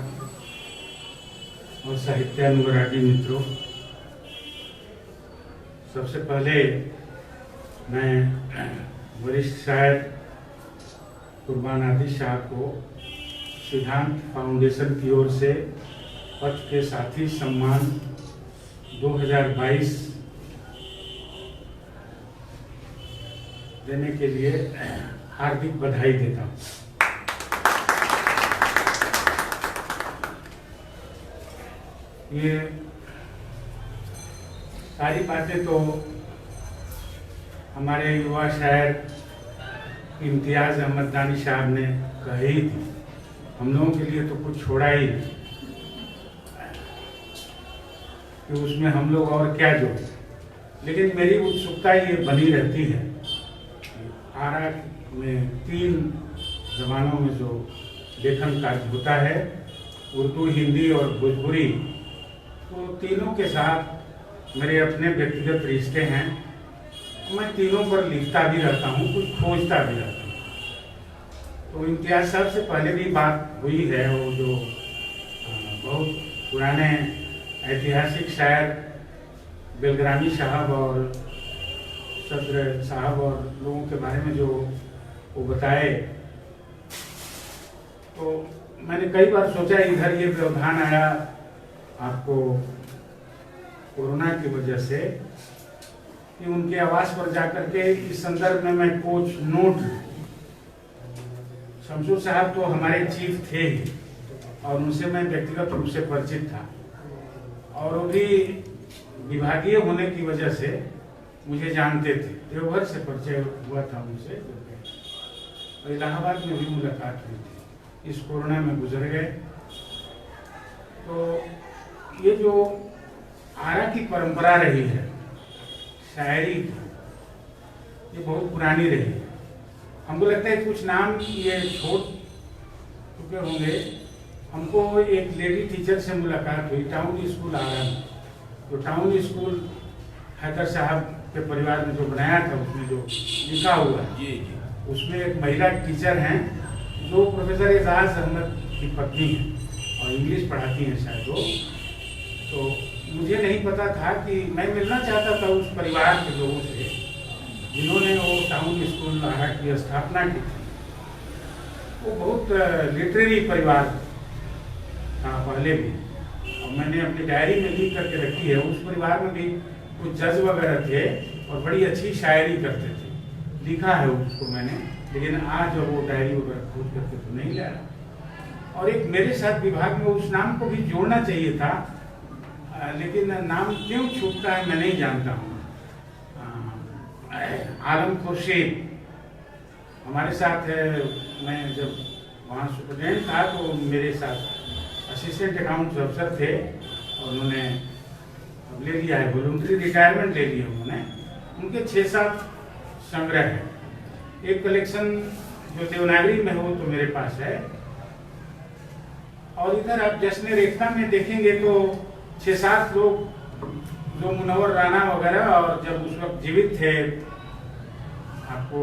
और साहित्यानुरागी मित्रों, सबसे पहले मैं वरिष्ठ शायर कुर्बान आदिल शाह को सिद्धांत फाउंडेशन की ओर से पथ के साथी सम्मान 2022 देने के लिए हार्दिक बधाई देता हूँ। ये सारी बातें तो हमारे युवा शायर इम्तियाज़ अहमद दानी साहब ने कही ही थी। हम लोगों के लिए तो कुछ छोड़ा ही नहीं कि उसमें हम लोग और क्या जोड़ें। लेकिन मेरी उत्सुकता ये बनी रहती है। आरा में 3 ज़बानों में जो लेखन कार्य होता है, उर्दू, हिंदी और भोजपुरी, तो तीनों के साथ मेरे अपने व्यक्तिगत रिश्ते हैं। मैं तीनों पर लिखता भी रहता हूँ, कुछ खोजता भी रहता हूँ। तो इम्तियाज़ साहब से पहले भी बात हुई है। वो जो बहुत पुराने ऐतिहासिक शायर बेलग्रामी साहब और सदर साहब और लोगों के बारे में जो वो बताए, तो मैंने कई बार सोचा इधर ये व्यवधान आया आपको कोरोना की वजह से कि उनके आवास पर जाकर के इस संदर्भ में मैं कुछ नोट। शमशूर साहब तो हमारे चीफ थे ही और उनसे मैं व्यक्तिगत रूप से परिचित था, और वो भी विभागीय होने की वजह से मुझे जानते थे। देवघर से परिचय हुआ था उनसे, और इलाहाबाद में भी मुलाकात हुई थी। इस कोरोना में गुजर गए। तो ये जो आरा की परंपरा रही है शायरी की, ये बहुत पुरानी रही है। हमको लगता है कुछ नाम ये छोड़ चुके होंगे। हमको एक लेडी टीचर से मुलाकात हुई टाउन स्कूल आरा में। तो टाउन स्कूल हैदर साहब के परिवार में जो बनाया था, उसमें जो लिखा हुआ है, उसमें एक महिला टीचर हैं जो प्रोफेसर एजाज अहमद की पत्नी हैं और इंग्लिश पढ़ाती हैं शायद वो। तो मुझे नहीं पता था कि मैं मिलना चाहता था उस परिवार के लोगों से जिन्होंने वो टाउन स्कूल आरा की स्थापना की थी। वो बहुत लिटरेरी परिवार था पहले भी, और मैंने अपनी डायरी में लिख करके रखी है। उस परिवार में भी कुछ जज वगैरह थे और बड़ी अच्छी शायरी करते थे। लिखा है उसको मैंने, लेकिन आज वो डायरी वगैरह खोज करके तो नहीं लाया। और एक मेरे साथ विभाग में उस नाम को भी जोड़ना चाहिए था, लेकिन नाम क्यों छूटता है मैं नहीं जानता हूँ। आलम खुर्शीद हमारे साथ है। मैं जब वहाँ सुपरटेंडेंट था तो मेरे साथ असिस्टेंट अकाउंट्स अफसर थे, और उन्होंने ले लिया है, वॉलंटरी रिटायरमेंट ले लिया उन्होंने। उनके 6-7 संग्रह है। एक कलेक्शन जो देवनागरी में हो तो मेरे पास है, और इधर आप जश्न रेखा में देखेंगे तो 6-7 लोग जो मुनव्वर राना वगैरह, और जब उस वक्त जीवित थे आपको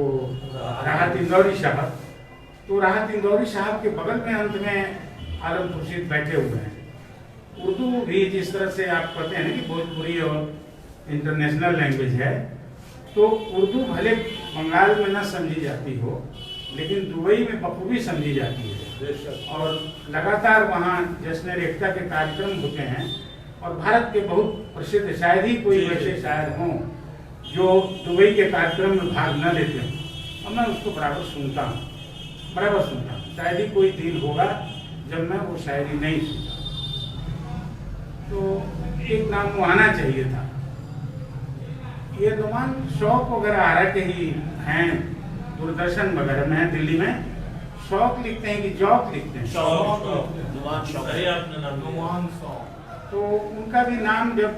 राहत इंदौरी साहब, तो राहत इंदौरी साहब के बगल में अंत में आलम खुर्शीद बैठे हुए हैं। उर्दू भी जिस तरह से आप कहते हैं कि भोजपुरी और इंटरनेशनल लैंग्वेज है, तो उर्दू भले बंगाल में न समझी जाती हो, लेकिन दुबई में बखूबी समझी जाती है। और लगातार वहाँ जश्न रेखता के कार्यक्रम होते हैं, और भारत के बहुत प्रसिद्ध, शायद ही कोई वैसे शायर हों जो दुबई के कार्यक्रम में भाग न लेते हों। और मैं उसको बराबर सुनता हूँ। शायद ही कोई दिन होगा जब मैं वो शायरी नहीं सुनता। तो एक नाम वो आना चाहिए था। ये नुमान शौक वगैरह आरा के ही हैं, दूरदर्शन वगैरह में दिल्ली में शौक लिखते हैं कि जौक लिखते हैं। तो उनका भी नाम, जब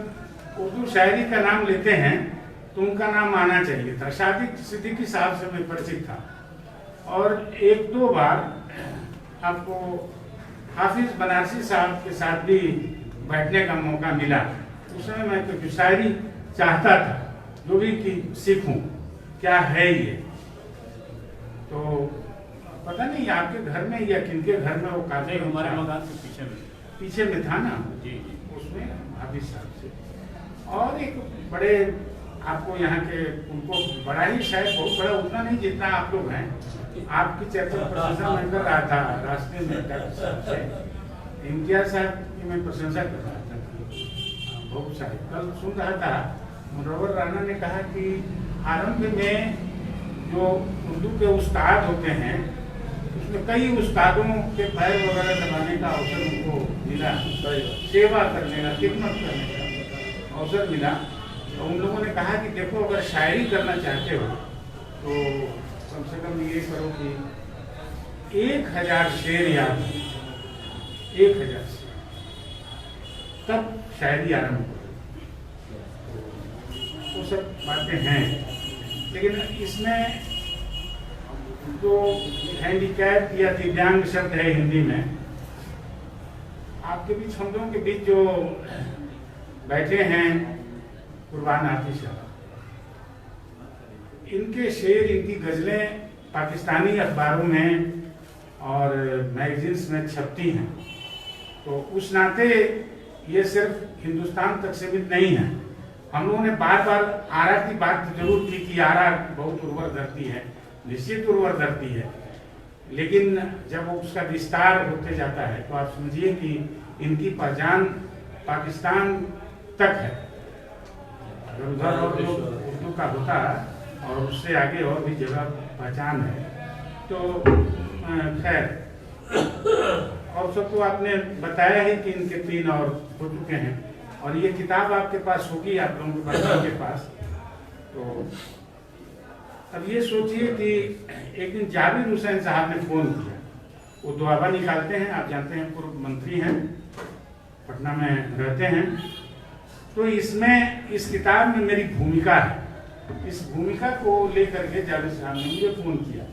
उर्दू शायरी का नाम लेते हैं तो उनका नाम आना चाहिए था। शादी सिद्दीकी साहब से मैं परिचित था, और 1-2 बार आपको हाफिज बनारसी साहब के साथ भी बैठने का मौका मिला। उस समय मैं क्योंकि शायरी चाहता था, जो भी कि सीखूं क्या है ये। तो पता नहीं आपके घर में या किनके घर में वो काजे हमारे मकान के पीछे में था ना जी, उसमें हाफिज साहब से। और एक बड़े आपको यहाँ के, उनको बड़ा ही शायद बहुत बड़ा, उतना नहीं जितना आप लोग हैं। आपकी चर्चा प्रशंसा मैं कर रहा था रास्ते में डॉक्टर साहब से। इम्तियाज साहब की मैं प्रशंसा कर रहा था बहुत सारे। कल सुन रहा था, मुनव्वर राना ने कहा कि आरंभ में जो उर्दू के उस्ताद होते हैं, उसमें कई उस्तादों के पैर वगैरह दबाने का अवसर उनको मिला, सेवा करने का, खिदमत करने का अवसर मिला। तो उन लोगों ने कहा कि देखो अगर शायरी करना चाहते हो तो कम से कम ये करो कि 1000 शेर याद, 1000 शेर, तब शायरी आरंभ करो। वो सब बातें हैं, लेकिन इसमें जो हैंडीकैप या दिव्यांग शब्द है हिंदी में, आपके बीच, हम लोगों के बीच जो बैठे हैं कुर्बान आतिश साहब, इनके शेर, इनकी गज़लें पाकिस्तानी अखबारों में और मैगजीन्स में छपती हैं, तो उस नाते ये सिर्फ हिंदुस्तान तक सीमित नहीं है। हम लोगों ने बार बार आरा की बात जरूर की कि आरा बहुत उर्वर धरती है, निश्चित उर्वर धरती है, लेकिन जब उसका विस्तार होते जाता है तो आप समझिए कि इनकी पहचान पाकिस्तान तक है। अगर उधर और लोग उर्दू का होता और उससे आगे और भी जगह पहचान है तो खैर। और सब तो आपने बताया ही कि इनके 3 और हो चुके हैं, और ये किताब आपके पास होगी, आप लोगों के बच्चों के पास। तो अब ये सोचिए कि एक दिन जाबिर हुसैन साहब ने फोन किया, वो दुआबा निकालते हैं, आप जानते हैं, पूर्व मंत्री हैं, पटना में रहते हैं। तो इसमें, इस किताब में मेरी भूमिका है। इस भूमिका को लेकर के जाबिर साहब ने मुझे फोन किया,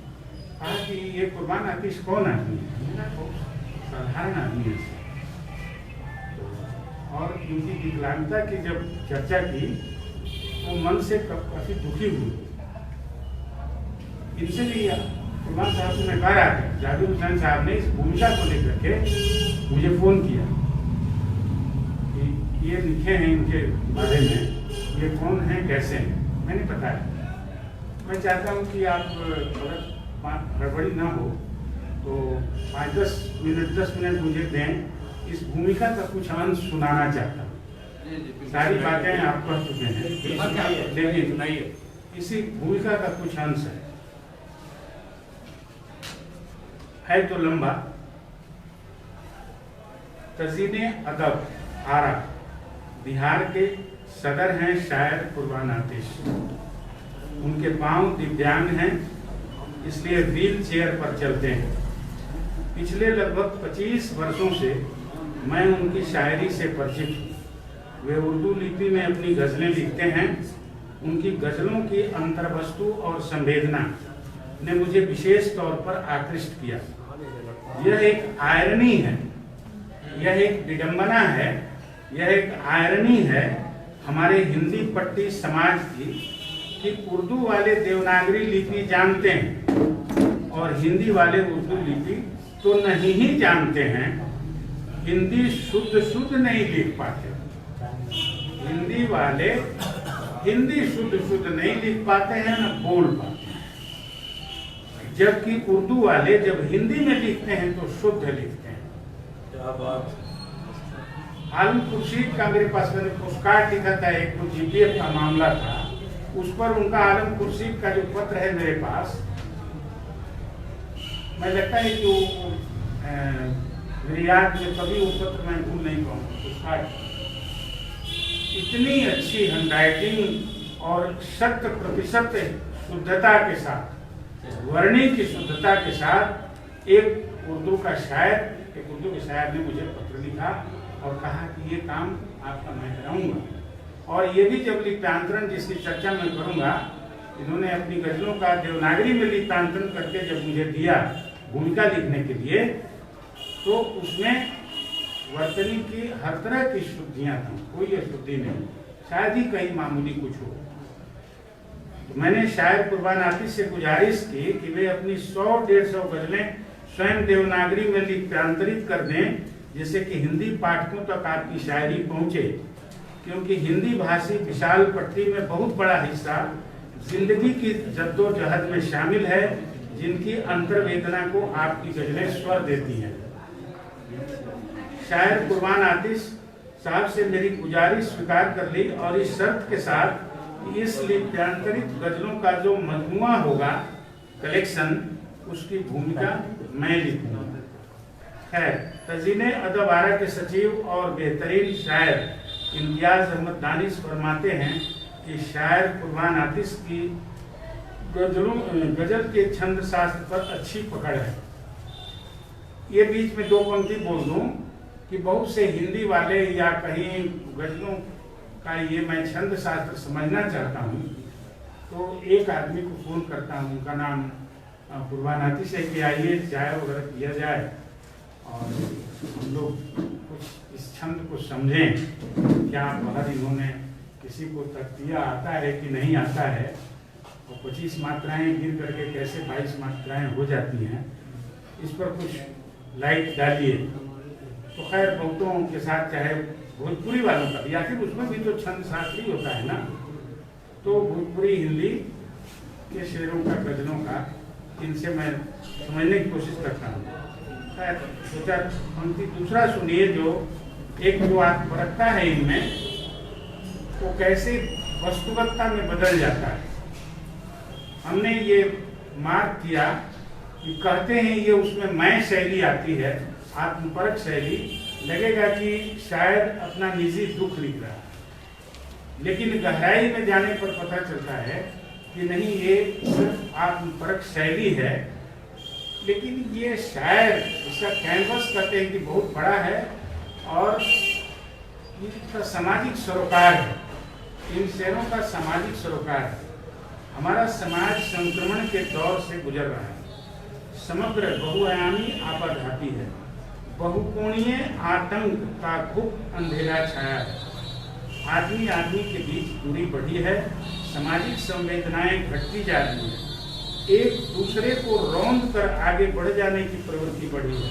कहा कि ये कुर्बान आतिश कौन आदमी है? साधारण आदमी है। और उनकी विकलांगता की जब चर्चा की वो मन से काफी दुखी हुई। इनसे भी कुर्बान साहब से मैं कह रहा था, जाबिर हुसैन साहब ने इस भूमिका को लेकर के मुझे फोन किया कि ये लिखे हैं इनके बारे में, ये कौन है, कैसे हैं, मैंने बताया। मैं चाहता हूँ कि आप अगर गड़बड़ी ना हो तो 5-10 मिनट 10 मिनट मुझे दें, इस भूमिका का कुछ अंश सुनाना चाहता हूँ। सारी बातें आप कह चुके हैं, लेकिन इसी भूमिका का कुछ अंश है तो लंबा। तज़ीने अदब आरा, बिहार के सदर हैं शायर कुर्बान आतिश। उनके पांव दिव्यांग हैं, इसलिए व्हील चेयर पर चलते हैं। पिछले लगभग 25 वर्षों से मैं उनकी शायरी से परिचित हूँ। वे उर्दू लिपि में अपनी गज़लें लिखते हैं। उनकी गज़लों की अंतर्वस्तु और संवेदना ने मुझे विशेष तौर पर आकृष्ट किया। यह एक आयरनी है, यह एक विडंबना है, यह एक आयरनी है हमारे हिंदी पट्टी समाज की कि उर्दू वाले देवनागरी लिपि जानते हैं और हिंदी वाले उर्दू लिपि तो नहीं ही जानते हैं। हिंदी शुद्ध नहीं लिख पाते। हिंदी वाले हिंदी शुद्ध नहीं लिख पाते हैं, न बोल पाते हैं। जबकि उर्दू वाले जब हिंदी में लिखते हैं तो शुद्ध लिखते हैं। क्या बात। आलम खुर्शीद का मेरे पास मैंने पोस्टकार्ड लिखा था, एक तो जीपीएफ का मामला था, उस पर उनका आलम खुर्शीद का जो पत्र है मेरे पास, मैं लगता है कि मेरी याद में कभी वो पत्र मैं भूल नहीं पाऊंगा। इतनी अच्छी हैंडराइटिंग और 100% शुद्धता के साथ, वर्णी की शुद्धता के साथ एक उर्दू के शायर ने मुझे पत्र लिखा और कहा कि ये काम आपका मैं कराऊंगा। और ये भी जब लिप्यांतरण, जिसकी चर्चा मैं करूंगा, इन्होंने अपनी गजलों का देवनागरी में लिप्यांतरण करके जब मुझे दिया भूमिका लिखने के लिए, तो उसमें वर्तनी की हर तरह की शुद्धियां थी, कोई अशुद्धि नहीं, शायद ही कहीं मामूली कुछ हो। तो मैंने शायर कुर्बान आतिश से गुजारिश की कि वे अपनी 100-150 गजलें स्वयं देवनागरी में लिप्यांतरित कर दें, जिससे कि हिंदी पाठकों तक आपकी शायरी पहुंचे, क्योंकि हिंदी भाषी विशाल पट्टी में बहुत बड़ा हिस्सा जिंदगी की जद्दोजहद में शामिल है, जिनकी अंतर्वेदना को आपकी गजलें स्वर देती हैं। शायर कुर्बान आतिश साहब से मेरी गुजारिश स्वीकार कर ली और इस शर्त के साथ कि इस लिप्यांतरित गजलों का जो मजमुआ होगा, कलेक्शन, उसकी भूमिका मैं लिखूंगा। खैर, तज़ीने अदब आरा के सचिव और बेहतरीन शायर इम्तियाज अहमद दानिश फरमाते हैं कि शायर कुर्बान आतिश की गजल के छंद शास्त्र पर अच्छी पकड़ है। ये बीच में दो पंक्ति बोल दूं कि बहुत से हिंदी वाले या कहीं गजलों का ये मैं छंद शास्त्र समझना चाहता हूँ, तो एक आदमी को फोन करता हूँ, उनका नाम कुर्बान आतिश है, कि आइए चाय वगैरह किया जाए और हम लोग कुछ इस छंद को समझें। क्या बाहर इन्होंने किसी को तख्तिया आता है कि नहीं आता है, और 25 मात्राएं गिर करके कैसे 22 मात्राएं हो जाती हैं, इस पर कुछ लाइट डालिए। तो खैर बहुतों के साथ, चाहे भोजपुरी वालों का भी, आखिर उसमें भी तो छंद शास्त्री होता है ना, तो भोजपुरी हिंदी के शेरों का, गजलों का, इनसे मैं समझने की कोशिश करता हूँ। खैर सोचा पंक्ति दूसरा सुनिए, जो एक जो आत्मपरकता है इनमें, वो कैसे वस्तुगतता में बदल जाता है। हमने ये मार्क किया कि कहते हैं ये उसमें मैं शैली आती है, आत्मपरक शैली, लगेगा कि शायद अपना निजी दुख लिख रहा है, लेकिन गहराई में जाने पर पता चलता है कि नहीं, ये सिर्फ आत्मपरक शैली है। लेकिन ये शायर, इसका कैनवस कहते हैं कि बहुत बड़ा है और इसका सामाजिक सरोकार है, इन शेरों का सामाजिक सरोकार है। हमारा समाज संक्रमण के दौर से गुजर रहा है, समग्र बहुआयामी आपाधापी है, बहुकोणीय आतंक का खूब अंधेरा छाया है, आदमी आदमी के बीच दूरी बढ़ी है, सामाजिक संवेदनाएं घटती जा रही है, एक दूसरे को रौंद कर आगे बढ़ जाने की प्रवृत्ति बढ़ी है,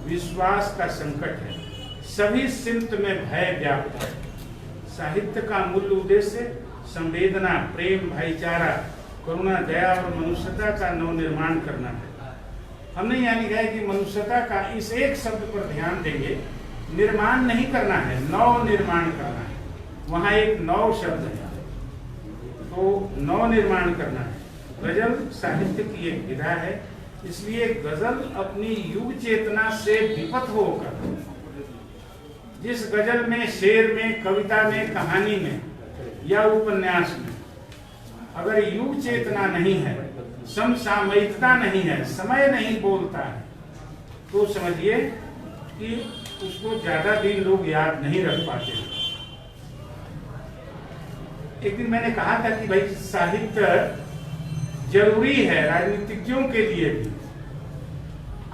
विश्वास का संकट है, सभी सिमत में भय व्याप्त है। साहित्य का मूल उद्देश्य संवेदना, प्रेम, भाईचारा, करुणा, दया और मनुष्यता का नवनिर्माण करना है। हमने यहाँ लिखा है कि मनुष्यता का इस एक शब्द पर ध्यान देंगे, निर्माण नहीं करना है, नव निर्माण करना है। वहाँ एक नव शब्द है, तो नव निर्माण करना है। गजल साहित्य की एक विधा है, इसलिए गजल अपनी युग चेतना से विपत होकर, जिस गजल में, शेर में, कविता में, कहानी में या उपन्यास में अगर युग चेतना नहीं है, समसामयिकता नहीं है, समय नहीं बोलता है, तो समझिए कि उसको ज्यादा दिन लोग याद नहीं रख पाते। एक दिन मैंने कहा था कि भाई साहित्य जरूरी है राजनीतिज्ञों के लिए भी।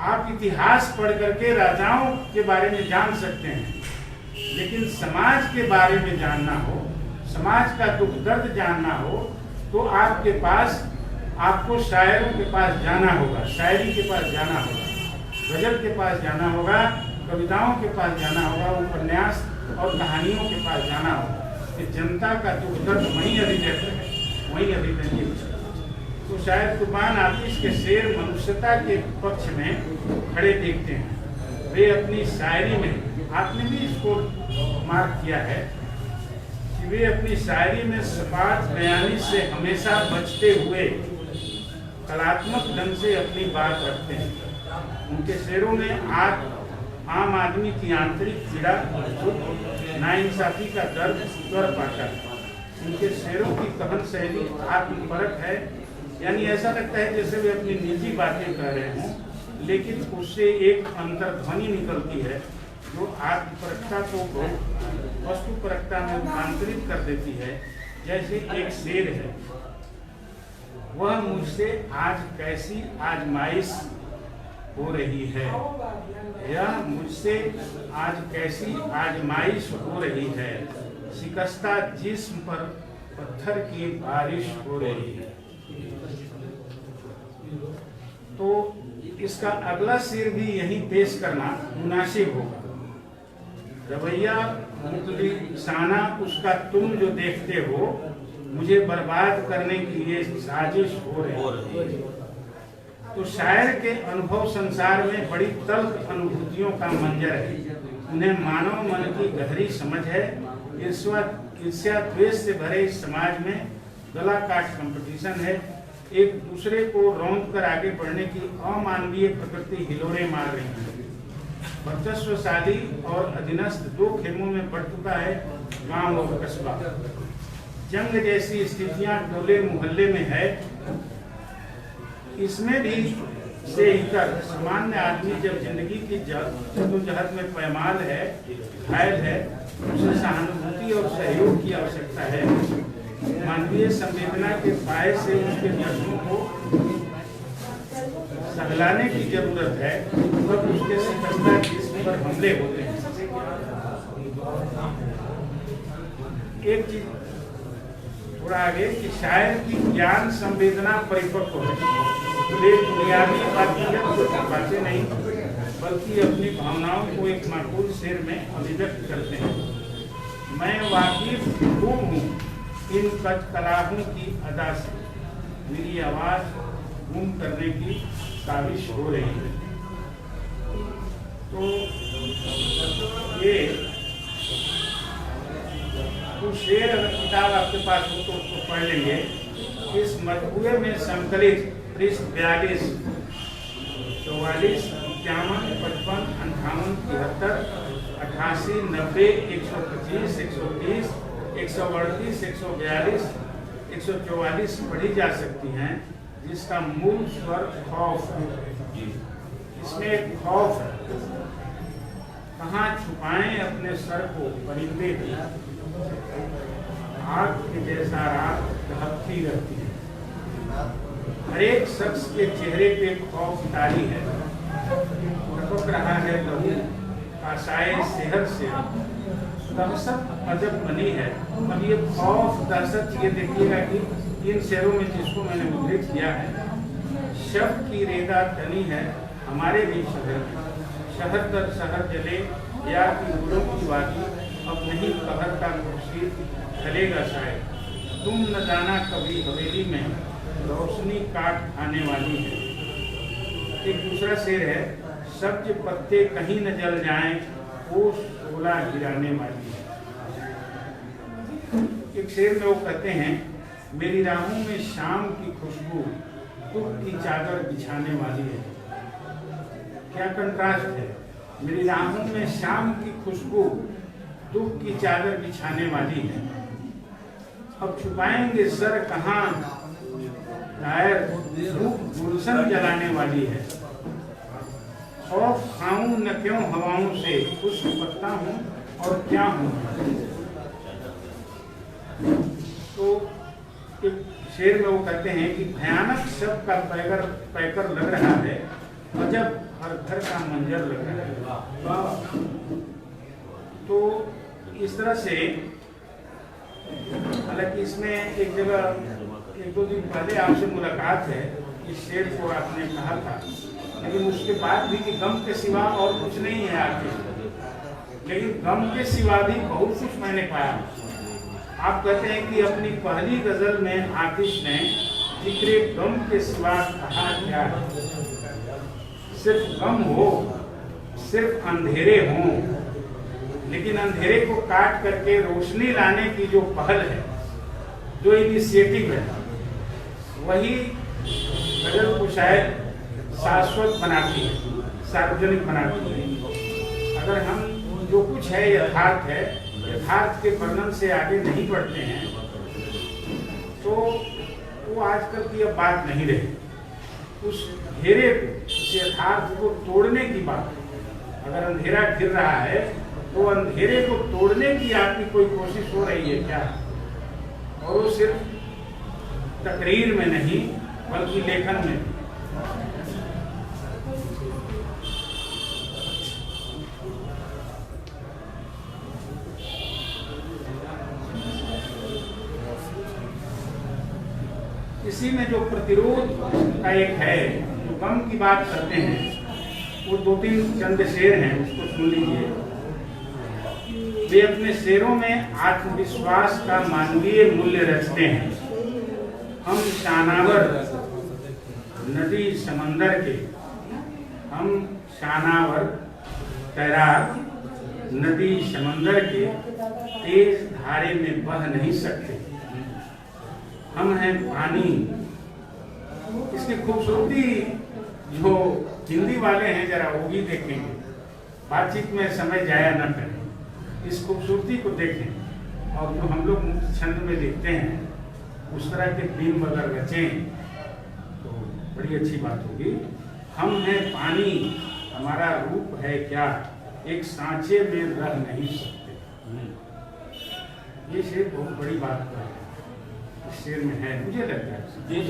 आप इतिहास पढ़ करके राजाओं के बारे में जान सकते हैं, लेकिन समाज के बारे में जानना हो, समाज का दुख दर्द जानना हो, तो आपके पास, आपको शायरों के पास जाना होगा, शायरी के पास जाना होगा, गजल के पास जाना होगा, कविताओं के पास जाना होगा, उपन्यास और कहानियों के पास जाना होगा। कि जनता का दुख दर्द वहीं अभिव्यक्त है, वहीं अभिव्यक्त है। तो शायद कुर्बान आतिश के शेर मनुष्यता के पक्ष में खड़े देखते हैं। वे अपनी शायरी में, आपने भी इसको मार्क किया है कि वे अपनी शायरी में सपाट बयानी से हमेशा बचते हुए कलात्मक ढंग से अपनी बात रखते हैं। उनके शेरों में आम आदमी की आंतरिक पीड़ा, नाइंसाफी का दर्द स्वर पाता है। उनके शेरों की कथन शैली आत्मपरक है, यानी ऐसा लगता है जैसे वे अपनी निजी बातें कह रहे हों, लेकिन उससे एक अंतर्ध्वनि निकलती है जो आत्मपरकता को वस्तुपरकता में रूपांतरित कर देती है। जैसे एक शेर है, वह मुझसे आज कैसी आजमाइश हो रही है, यह मुझसे आज कैसी आजमाइश हो रही है, शिकस्ता जिस्म पर पत्थर की बारिश हो रही है। तो इसका अगला शेर भी यही पेश करना मुनासिब होगा। रवैया मुतलिसाना उसका तुम जो देखते हो, मुझे बर्बाद करने की ये साजिश हो रही है। तो शायर के अनुभव संसार में बड़ी तल्ख अनुभूतियों का मंजर है। उन्हें मानव मन की गहरी समझ है। ईर्ष्या द्वेष से भरे इस समाज में गला काट कंपटीशन है। एक दूसरे को रौंद कर आगे बढ़ने की अमानवीय प्रकृति हिलोरे मार रही है। वर्चस्वशाली और अधीनस्थ दो खेमों में बढ़ चुका है गांव और कस्बा। जंग जैसी स्थितियां टोले मोहल्ले में है, इसमें भी से कर सामान्य आदमी जब जिंदगी की जद्दोजहद में पैमाल है, घायल है, उसे सहानुभूति और सहयोग की आवश्यकता है। मानवीय संवेदना के पाए से उसके जख्मों को सहलाने की जरूरत है, तब उसके शिकस्ता जिस्म पर हमले होते हैं। एक चीज थोड़ा आगे कि शायर की ज्ञान संवेदना परिपक्व है, वे बुनियादी बातें नहीं बल्कि अपनी भावनाओं को एक माकूल शेर में अभिव्यक्त करते हैं। मैं वाकिफ खूब हूँ इन कलाहों की अदा से, मेरी आवाज गुम करने की काविश हो रही है। तो ये कुछ शेर अगर किताब आपके पास हो तो उसको पढ़ लेंगे। इस मजबूरे में संकलित पृष्ठ 42, 44, 51, 55, 58, 73, 88, 90, 125, 130, 138, 142, 144 पढ़ी जा सकती हैं, जिसका मूल स्वर खौफ है। इसमें एक खौफ है, कहाँ छुपाएं अपने सर को परिंदे भी, आग के जैसा रात दहकती रहती है। हर एक शख्स के चेहरे पे खौफ तारी है, टपक रहा है लहू कासाए सेहत से, दहशत अजब बनी है। अब ये खौफ दहशत ये देखिएगा कि इन शेरों में जिसको मैंने उद्धृत किया है, शब्द की रेदा तनी है हमारे भी शहर, शहर दर शहर जले या कि गुलों की वादी, अब नहीं कहर का खुर्शीद चलेगा शायद, तुम न जाना कभी हवेली में रोशनी काट खाने वाली है। एक दूसरा शेर है, सब्ज पत्ते कहीं न जल जाएं, वो शोला गिराने वाली है। एक शेर में वो कहते हैं, मेरी राहों में शाम की खुशबू दुख की चादर बिछाने वाली है। क्या कंट्रास्ट है, मेरी राहों में शाम की खुशबू दुख की चादर बिछाने वाली है। अब छुपाएंगे सर कहाँ, शायर गुलशन जलाने वाली है। खौफ खाऊं न क्यों हवाओं से, कुछ पत्ता हूँ और क्या हूँ। तो एक शेर में वो कहते हैं कि भयानक शब्द का पैकर लग रहा है, अजब हर घर का मंजर लग रहा है। तो इस तरह से, हालांकि इसमें एक जगह 1-2 दिन पहले आपसे मुलाकात है, इस शेर को आपने कहा था, लेकिन उसके बाद भी कि गम के सिवा और कुछ नहीं है आपके, लेकिन गम के सिवा भी बहुत कुछ मैंने पाया। आप कहते हैं कि अपनी पहली गजल में आतिश ने जिक्रे गम के सिवा कहा क्या है, सिर्फ गम हो, सिर्फ अंधेरे हों, लेकिन अंधेरे को काट करके रोशनी लाने की जो पहल है, जो इनिशिएटिव है, वही गजल को शायद शाश्वत बनाती है, सार्वजनिक बनाती है। अगर हम जो कुछ है यथार्थ है, यथार्थ के वर्णन से आगे नहीं बढ़ते हैं, तो वो आजकल की अब बात नहीं रही। उस घेरे को, उस यथार्थ को तोड़ने की बात, अगर अंधेरा घिर रहा है तो अंधेरे को तोड़ने की आपकी कोई कोशिश हो रही है क्या? और वो सिर्फ तकरीर में नहीं बल्कि लेखन में। इसी में जो प्रतिरोध का एक है, जो गम की बात करते हैं, वो 2-3 चंद शेर हैं, उसको सुन लीजिए। वे अपने शेरों में आत्मविश्वास का मानवीय मूल्य रचते हैं। हम शानावर नदी समंदर के, हम शानावर तैराक नदी समंदर के तेज धारे में बह नहीं सकते। हम हैं पानी। इसकी खूबसूरती जो हिंदी वाले हैं जरा वो भी देखेंगे, बातचीत में समय जाया न करें, इस खूबसूरती को देखें। और जो हम लोग मुक्त छंद में लिखते हैं उस तरह के बिंब अगर रचें तो बड़ी अच्छी बात होगी। हम हैं पानी, हमारा रूप है क्या, एक सांचे में रह नहीं सकते। ये शेर बहुत बड़ी बात है, इस शेर में है, मुझे लगता है कि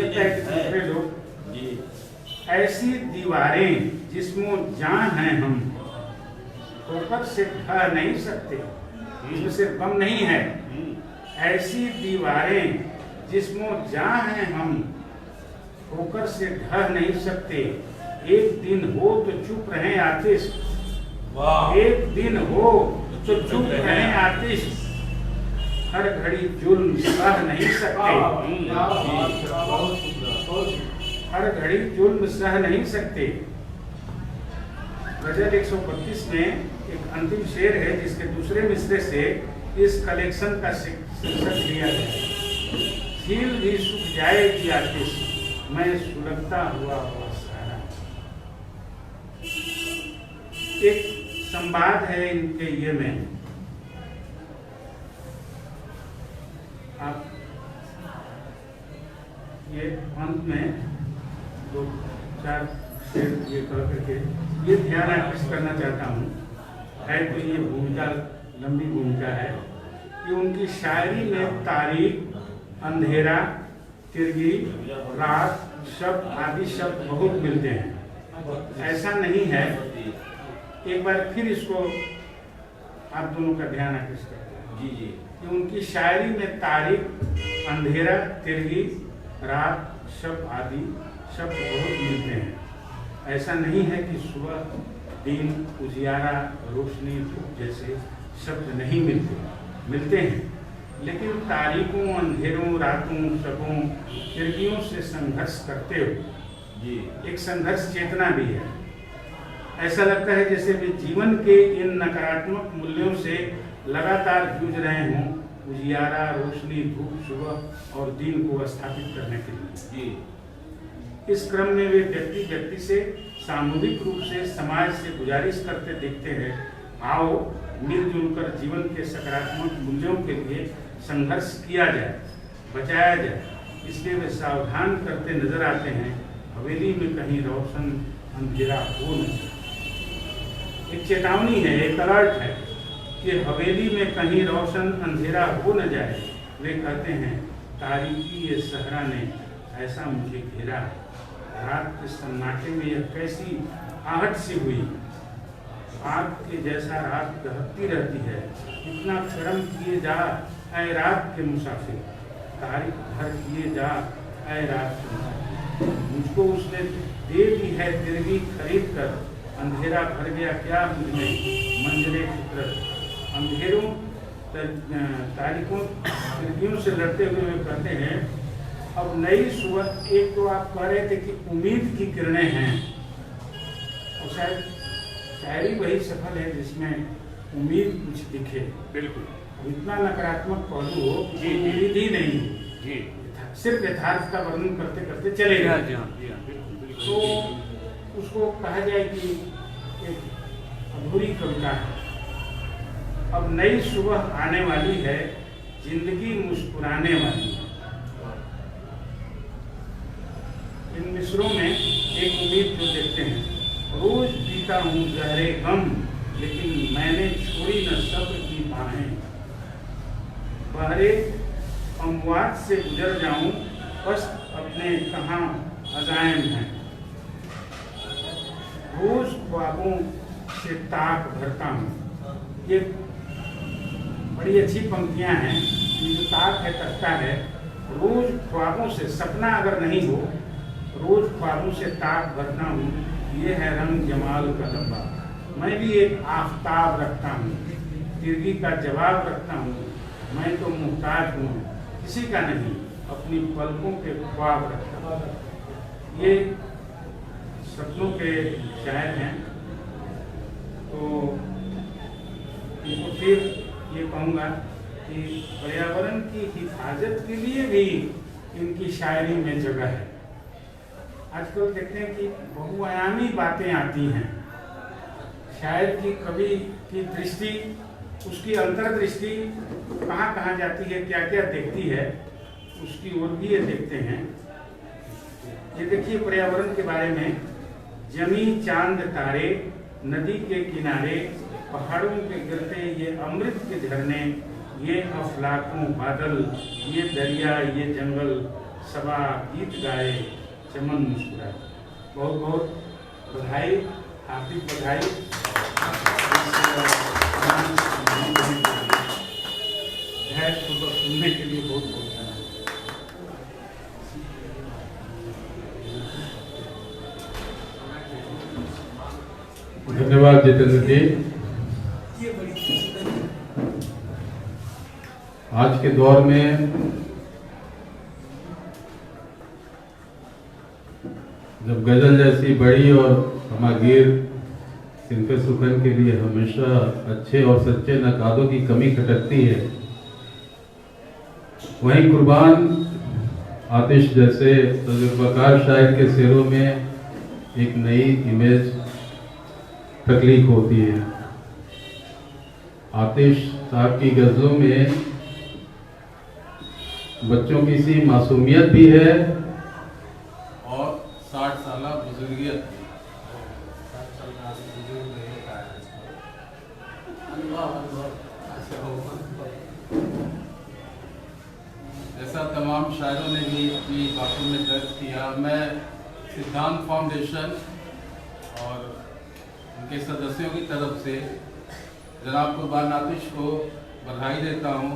दूसरे लोग। ऐसी दीवारें जिसमें जान है हम, ऊपर से ढह नहीं सकते, इसमें सिर्फ गम नहीं है। ऐसी दीवारें जिसमें जान है हम, होकर से ढह नहीं सकते। एक दिन हो तो चुप रहें आतिश, एक दिन हो तो चुप रहें आतिश, हर घड़ी जुल्म सह नहीं सकते, हर घड़ी जुल्म सह नहीं सकते। गजल 132 में एक अंतिम शेर है जिसके दूसरे मिसरे से इस कलेक्शन का शीर्षक लिया गया। झील भी सूख जाएगी आतिश, मैं सुलगता हुआ सारा। एक संवाद है इनके ये में, आप ये अंत में 2-4 शेर ये कर करके ये ध्यान आकर्षित करना चाहता हूँ। है तो ये भूमिका लंबी भूमिका है कि उनकी शायरी में तारीख, अंधेरा, तिरगी, रात, शब्द आदि शब्द बहुत मिलते हैं। ऐसा नहीं है, एक बार फिर इसको आप दोनों का ध्यान आकर्षित करते हैं कि उनकी शायरी में तारीख, अंधेरा, तिरगी, रात, शब्द आदि शब्द बहुत मिलते हैं। ऐसा नहीं है कि सुबह, दिन, उजियारा, रोशनी, धूप जैसे शब्द नहीं मिलते हैं, लेकिन तारीखों, अंधेरों, रातों, शबों, तिरगियों से संघर्ष करते हो एक संघर्ष चेतना भी है। ऐसा लगता है जैसे वे जीवन के इन नकारात्मक मूल्यों से लगातार जूझ रहे हों, उजियारा, रोशनी, धूप, सुबह और दिन को स्थापित करने के लिए। इस क्रम में वे व्यक्ति से सामूहिक रूप से समाज से गुजारिश करते दिखते हैं, आओ मिलजुल कर जीवन के सकारात्मक मूल्यों के लिए संघर्ष किया जाए, बचाया जाए। इसलिए वे सावधान करते नजर आते हैं, हवेली में कहीं रोशन अंधेरा हो न जाए। एक चेतावनी है, एक अलर्ट है कि हवेली में कहीं रोशन अंधेरा हो न जाए। वे कहते हैं, तारीकी ये सहरा ने ऐसा मुझे घेरा, रात के सन्नाटे में यह कैसी आहट सी हुई, आग के जैसा रात दहकती रहती है, इतना कर्म किए जा ऐ रात के मुसाफिर, तारीख भर किए जा ऐ रात के मुसाफिर। मुझको उसने दे दी है तिरगी खरीद कर, अंधेरा भर गया क्या मुझमें मंजरे फितरत। अंधेरों तारीखों तिरगियों से लड़ते हुए वे कहते हैं, अब नई सुबह। एक तो आप कह रहे थे कि उम्मीद की किरणें हैं, और शायद शायरी वही सफल है जिसमें उम्मीद कुछ दिखे। बिल्कुल, इतना नकारात्मक पहलू हो कि उम्मीद ही नहीं जी, सिर्फ यथार्थ का वर्णन करते करते चले गए, तो उसको कहा जाए कि एक अधूरी कविता है। अब नई सुबह आने वाली है, जिंदगी मुस्कुराने वाली है। इन मिसरों में एक उम्मीद जो देखते हैं, रोज पीता हूँ जहरे गम, लेकिन मैंने छोड़ी न सब्र की बाहें। बहरे अमवात से गुजर जाऊं, बस अपने कहाँ अजायम हैं। रोज ख्वाबों से ताक भरता हूँ। ये बड़ी अच्छी पंक्तियां हैं। ये जो ताक है, तख्ता है, रोज ख्वाबों से, सपना अगर नहीं हो, रोज ख्वाबों से ताक भरता हूँ। ये है रंग जमाल का डब्बा। मैं भी एक आफताब रखता हूँ, तिरगी का जवाब रखता हूँ। मैं तो मुहताज हूँ, किसी का नहीं, अपनी पलकों के ख्वाब रखता हूँ। ये शब्दों के शायर हैं। तो इनको फिर ये कहूँगा कि पर्यावरण की हिफाजत के लिए भी इनकी शायरी में जगह है। आजकल देखते हैं कि बहुआयामी बातें आती हैं। शायर की कवि की दृष्टि उसकी अंतर्दृष्टि कहाँ कहाँ जाती है, क्या क्या देखती है, उसकी ओर भी ये देखते हैं। ये देखिए पर्यावरण के बारे में, जमी चांद तारे, नदी के किनारे, पहाड़ों के गिरते ये अमृत के झरने, ये अफलाकों बादल, ये दरिया, ये जंगल, सबा गीत गाए, चमन मुस्कुराए। बहुत बहुत बधाई, हार्दिक बधाई। धैर्यपूर्वक सुनने के लिए बहुत बहुत धन्यवाद। धन्यवाद जितेंद्र जी। आज के दौर में जब गजल जैसी बड़ी और समागीर सिंफ सुखन के लिए हमेशा अच्छे और सच्चे नकादों की कमी खटकती है, वहीं कुर्बान आतिश जैसे तजुर्बाकार शायर के शेरों में एक नई इमेज तख्लीक होती है। आतिश साहब की गजलों में बच्चों की सी मासूमियत भी है और 60 साल बुजुर्गियत। जैसा तमाम शायरों ने भी अपनी बातों में दर्ज किया, मैं सिद्धांत फाउंडेशन और उनके सदस्यों की तरफ से जनाब कुर्बान आतिश को बधाई देता हूं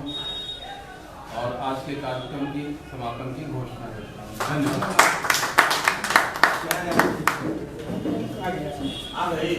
और आज के कार्यक्रम की समापन की घोषणा करता हूं। धन्यवाद। आ गई।